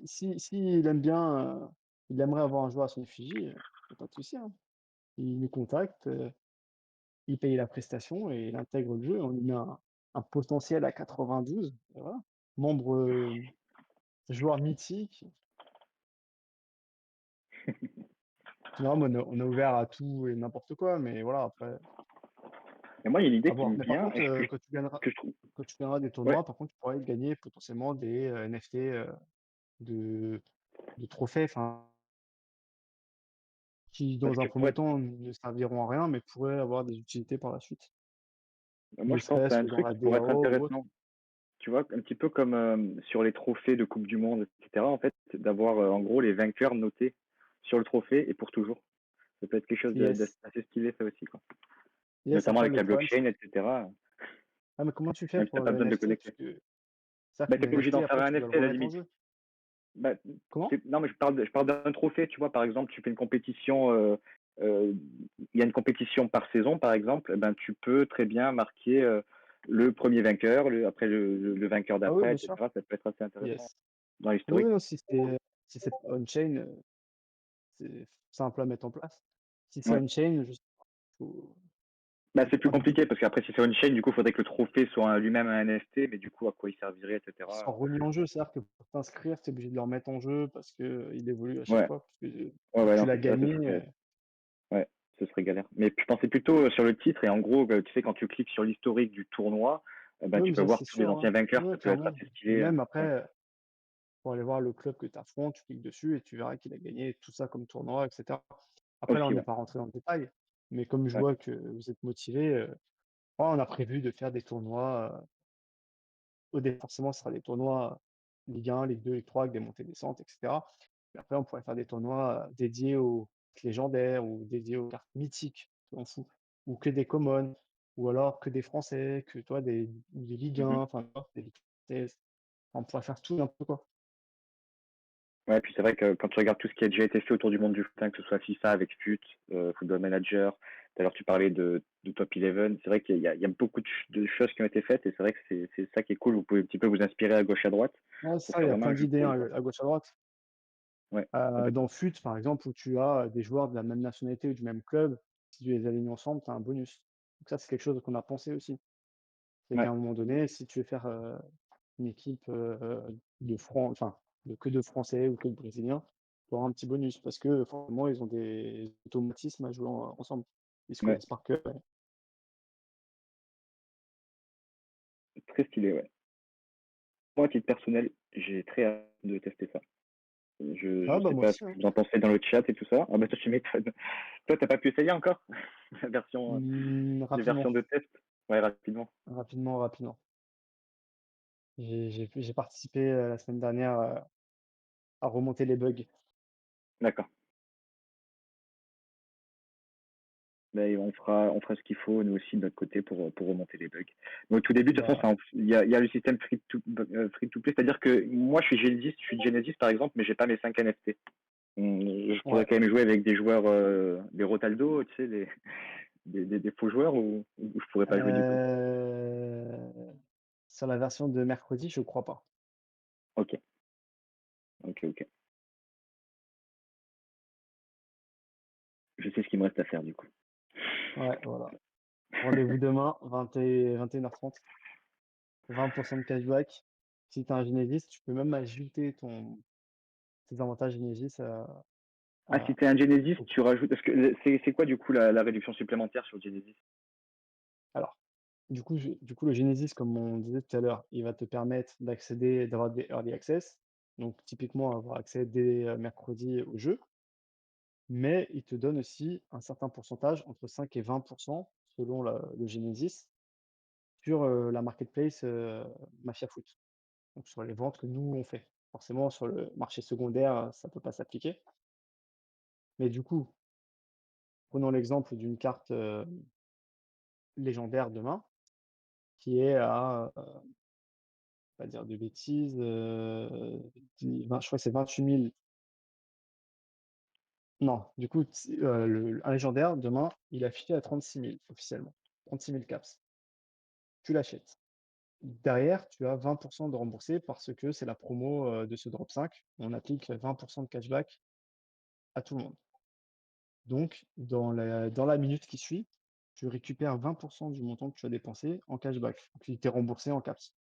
s'il aime bien, il aimerait avoir un joueur à son effigie, y a pas de souci, hein. Il nous contacte, il paye la prestation et il intègre le jeu. On lui met un potentiel à 92 et voilà. Membre, joueur mythique. Non, mais on est ouvert à tout et n'importe quoi, mais voilà, après, et moi, il y a une à idée qui voir. me Mais par vient contre, et que je trouve quand tu gagneras des ouais, tournois, par contre, tu pourrais gagner potentiellement des, NFT, de trophées, enfin, qui, parce dans un que premier temps, ne serviront à rien, mais pourraient avoir des utilités par la suite. moi, Ne je pense à serait-ce un que dans truc la qui pourrait être DAO ou autre. intéressant. Tu vois? Un petit peu comme, sur les trophées de coupe du monde et cetera, en fait, d'avoir, en gros, les vainqueurs notés sur le trophée et pour toujours. Ça peut être quelque chose de Yes, d'assez stylé, ça aussi, quoi. yes, Notamment après avec le la problème, c'est blockchain et cetera, ah, mais comment tu fais même si tu pour pas le besoin de le NFT? Parce connecter. que c'est-à-dire Bah, que tu le pas obligé d'en NFT, faire après, un tu dois le NFT à la remettre en limite. jeu. Bah, Comment? c'est non, mais je parle d'un trophée, tu vois? Par exemple, tu fais une compétition, il y a une compétition par saison, par exemple, et ben, tu peux très bien marquer, le premier vainqueur, après le vainqueur Ah oui, d'après bien et sûr. cetera. Ça peut être assez intéressant Yes. dans Oui, l'historique. non, si c'est pas on-chain, c'est simple à mettre en place. Si c'est Ouais. on-chain, je sais pas, faut Bah, c'est plus un peu plus compliqué parce compliqué. qu'après, si c'est on-chain, du coup, il faudrait que le trophée soit lui-même un NFT, mais du coup, à quoi il servirait, et Ils cetera. sont remis en jeu, c'est-à-dire que pour t'inscrire, tu es obligé de le remettre en jeu parce que, il évolue à chaque Ouais, fois, parce que, ouais, vu que ouais, tu non, l'as c'est ça, ce gagné, serait, ouais, ce serait galère. Mais je pensais plutôt sur le titre et en gros, tu sais, quand tu cliques sur l'historique du tournoi, ben, oui, tu mais peux ça, voir c'est tous les sûr, anciens hein. vainqueurs. Ouais, Ça ouais, peut être clairement. assez Et stylé. même Ouais, après, pour aller voir le club que tu affrontes, tu cliques dessus et tu verras qu'il a gagné tout ça comme tournoi et cetera. Après là, on aussi, n'est ouais. pas rentré dans le détail, mais comme je Ouais, vois que vous êtes motivés, on a prévu de faire des tournois, au début forcément ce sera des tournois Ligue 1, Ligue 2, Ligue 3 avec des montées-descentes et cetera. Et après on pourrait faire des tournois, dédiés aux cartes légendaires ou dédiés aux cartes mythiques, on s'en fout. Ou que des commons, ou alors que des Français, que toi des Ligue mhm. 1, enfin tu vois, des ligues françaises. On pourrait faire tout et n'importe quoi. Ouais, puis c'est vrai que quand tu regardes tout ce qui a déjà été fait autour du monde du foot, hein, que ce soit FIFA avec FUT, Football Manager, tout à l'heure tu parlais de Top 11, c'est vrai qu'il y a beaucoup de choses qui ont été faites et c'est vrai que c'est ça qui est cool. Vous pouvez un petit peu vous inspirer à gauche à droite Ouais, c'est pour ça, il faire y a vraiment plein un jeu d'idées, cool, hein, quoi. à gauche, à droite. Ouais, complètement. Dans FUT, par exemple, où tu as des joueurs de la même nationalité ou du même club, si tu les alignes ensemble, tu as un bonus. Donc ça, c'est quelque chose qu'on a pensé aussi. C'est Ouais. qu'à un moment donné, si tu veux faire, une équipe, enfin, que de Français ou que de Brésiliens, tu auras un petit bonus parce que forcément, ils ont des automatismes à jouer ensemble. Ils se Ouais, connaissent par cœur. Ouais. très stylé, ouais. Moi, à titre personnel, j'ai très hâte de tester ça. Je Ah bah sais moi pas ce aussi, que hein. vous en pensez dans le chat et tout ça. Ah bah toi, tu m'étonnes. Toi, t'as pas pu essayer encore la version, les versions Rapidement, de test? Ouais, rapidement. rapidement, rapidement. J'ai participé, la semaine dernière, à remonter les bugs. D'accord. Ben, on fera ce qu'il faut, nous aussi, de notre côté, pour remonter les bugs. Mais au tout début, de toute façon, Bah, il y a le système free to play, c'est-à-dire que moi, je suis Genesis, par exemple, mais j'ai pas mes 5 NFT. Je pourrais ouais. quand même jouer avec des joueurs, des Rotaldo, tu sais, des faux joueurs, ou je pourrais pas jouer du tout. Sur la version de mercredi, je crois pas. Ok, ok, ok. je sais ce qu'il me reste à faire du coup. Ouais, voilà. Rendez-vous demain, 21h30. 20% de cashback. Si tu as un Genesis, tu peux même ajouter tes avantages Genesis Ah, si à- tu es un Genesis, au- tu rajoutes. Parce que c'est quoi du coup la réduction supplémentaire sur Genesis? Alors, du coup, le Genesis, comme on disait tout à l'heure, il va te permettre d'avoir des early access. Donc, typiquement, avoir accès dès mercredi au jeu. Mais il te donne aussi un certain pourcentage, entre 5 et 20%, selon le Genesis, sur la marketplace Mafia Foot. Donc, sur les ventes que nous, on fait. Forcément, sur le marché secondaire, ça ne peut pas s'appliquer. Mais du coup, prenons l'exemple d'une carte légendaire demain, qui est à, pas dire de bêtises, je crois que c'est 28 000. Non, du coup, un légendaire, demain, il est affiché à 36 000 officiellement. 36 000 caps. Tu l'achètes. Derrière, tu as 20% de remboursé parce que c'est la promo de ce drop 5. On applique 20% de cashback à tout le monde. Donc, dans la minute qui suit, tu récupères 20% du montant que tu as dépensé en cashback. Donc, il t'est remboursé en caps.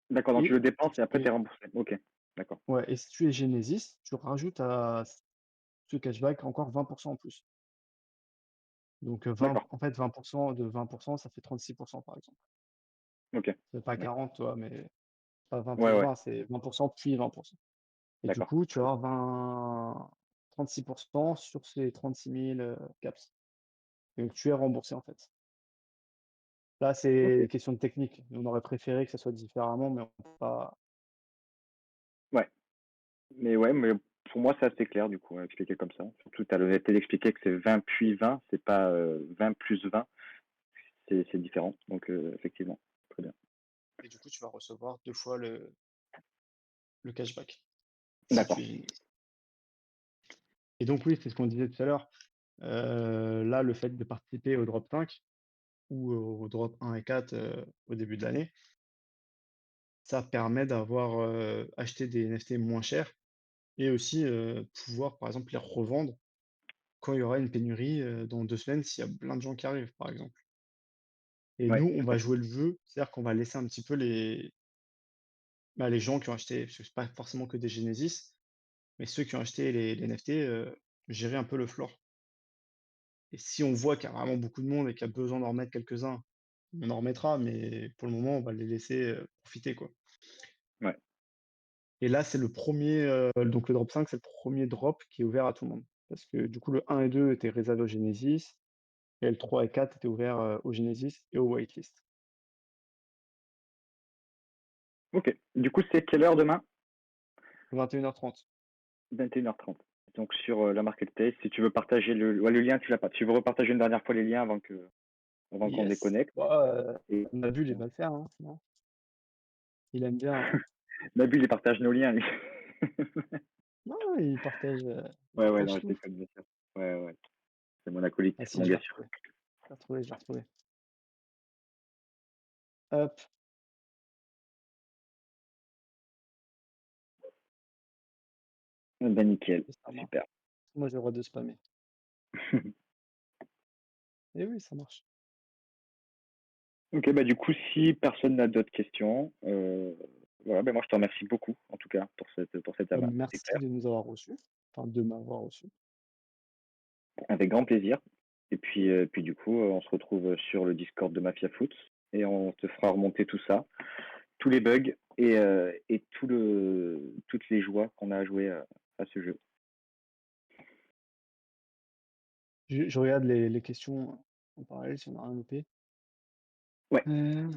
D'accord, donc tu le Et dépenses si et après tu tu es es, remboursé. Ok, d'accord. ouais, et si tu es Genesis, tu rajoutes à ce cashback encore 20% en plus. Donc, D'accord. en fait, 20% de 20%, ça fait 36% par exemple. Ok. C'est pas D'accord. 40, toi, mais pas 20 Ouais, plus ouais. 20, c'est 20% puis 20%. Et du D'accord. coup, tu Très vas bien. avoir 36% sur ces 36 000 caps. Donc, tu es remboursé en fait. Là, Ok. c'est une question de technique. On aurait préféré que ça soit différemment, mais on peut pas. Ouais. Mais pour moi, c'est assez clair du coup, expliqué comme ça. Surtout, tu as l'honnêteté d'expliquer que c'est 20 puis 20, c'est pas 20 plus 20, c'est différent. Donc, effectivement, très bien. Et du coup, tu vas recevoir 2 fois le cashback si tu D'accord. es Genesis. Et donc, oui, c'est ce qu'on disait tout à l'heure. Là, le fait de participer au drop 5 ou au drop 1 et 4 au début de l'année, ça permet d'avoir acheté des NFT moins chers et aussi pouvoir, par exemple, les revendre quand il y aura une pénurie dans 2 semaines, s'il y a plein de gens qui arrivent, par exemple. Et Ouais, nous, on tout à va fait. jouer le jeu, c'est-à-dire qu'on va laisser un petit peu les gens qui ont acheté, parce que c'est pas forcément que des Genesis, mais ceux qui ont acheté les NFT, gérer un peu le floor. Et si on voit qu'il y a vraiment beaucoup de monde et qu'il y a besoin d'en remettre quelques-uns, on en remettra, mais pour le moment, on va les laisser profiter, quoi. Ouais. Et là, c'est le premier, donc le drop 5, c'est le premier drop qui est ouvert à tout le monde. Parce que du coup, le 1 et 2 étaient réservés au Genesis, et le 3 et 4 étaient ouverts au Genesis et au whitelist. Ok. Du coup, c'est quelle heure demain? 21h30. 21h30. Donc, sur la marketplace, si tu veux partager ouais, le lien, tu l'as pas. Tu veux repartager une dernière fois les liens avant qu'on Yes. déconnecte. Bah, Et Nabil, il va le faire, hein, non? Il aime bien. Nabil, il partage nos liens, lui. Non, il Ouais, ouais, non, partage je tout. déconne, bien sûr. Ouais, ouais. C'est mon acolyte, Ah si, mon je l'ai gars sûr. retrouvé. Je l'ai retrouvé, je l'ai retrouvé. Hop, Ben, nickel. et ça marche. Super. Moi, j'ai le droit de spammer. Et oui, ça marche. Ok, bah du coup, si personne n'a d'autres questions, voilà, ben moi je te remercie beaucoup, en tout cas, pour cette aval. C'est Merci clair. de nous avoir reçus. Enfin, de m'avoir reçu. Avec grand plaisir. Et puis du coup, on se retrouve sur le Discord de Mafia Foot et on te fera remonter tout ça, tous les bugs et toutes les joies qu'on a à jouer à ce jeu. Je regarde les questions en parallèle si on n'a rien loupé. Ouais, Euh,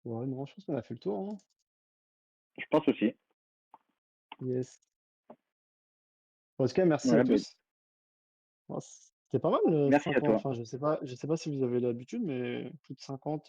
ouais, non, je pense qu'on a fait le tour, hein. je pense aussi. Yes. En tout cas, merci à Ouais, ben, tous. Bon, c'était pas mal, merci à 50. toi. Enfin, je sais pas si vous avez l'habitude, mais plus de 50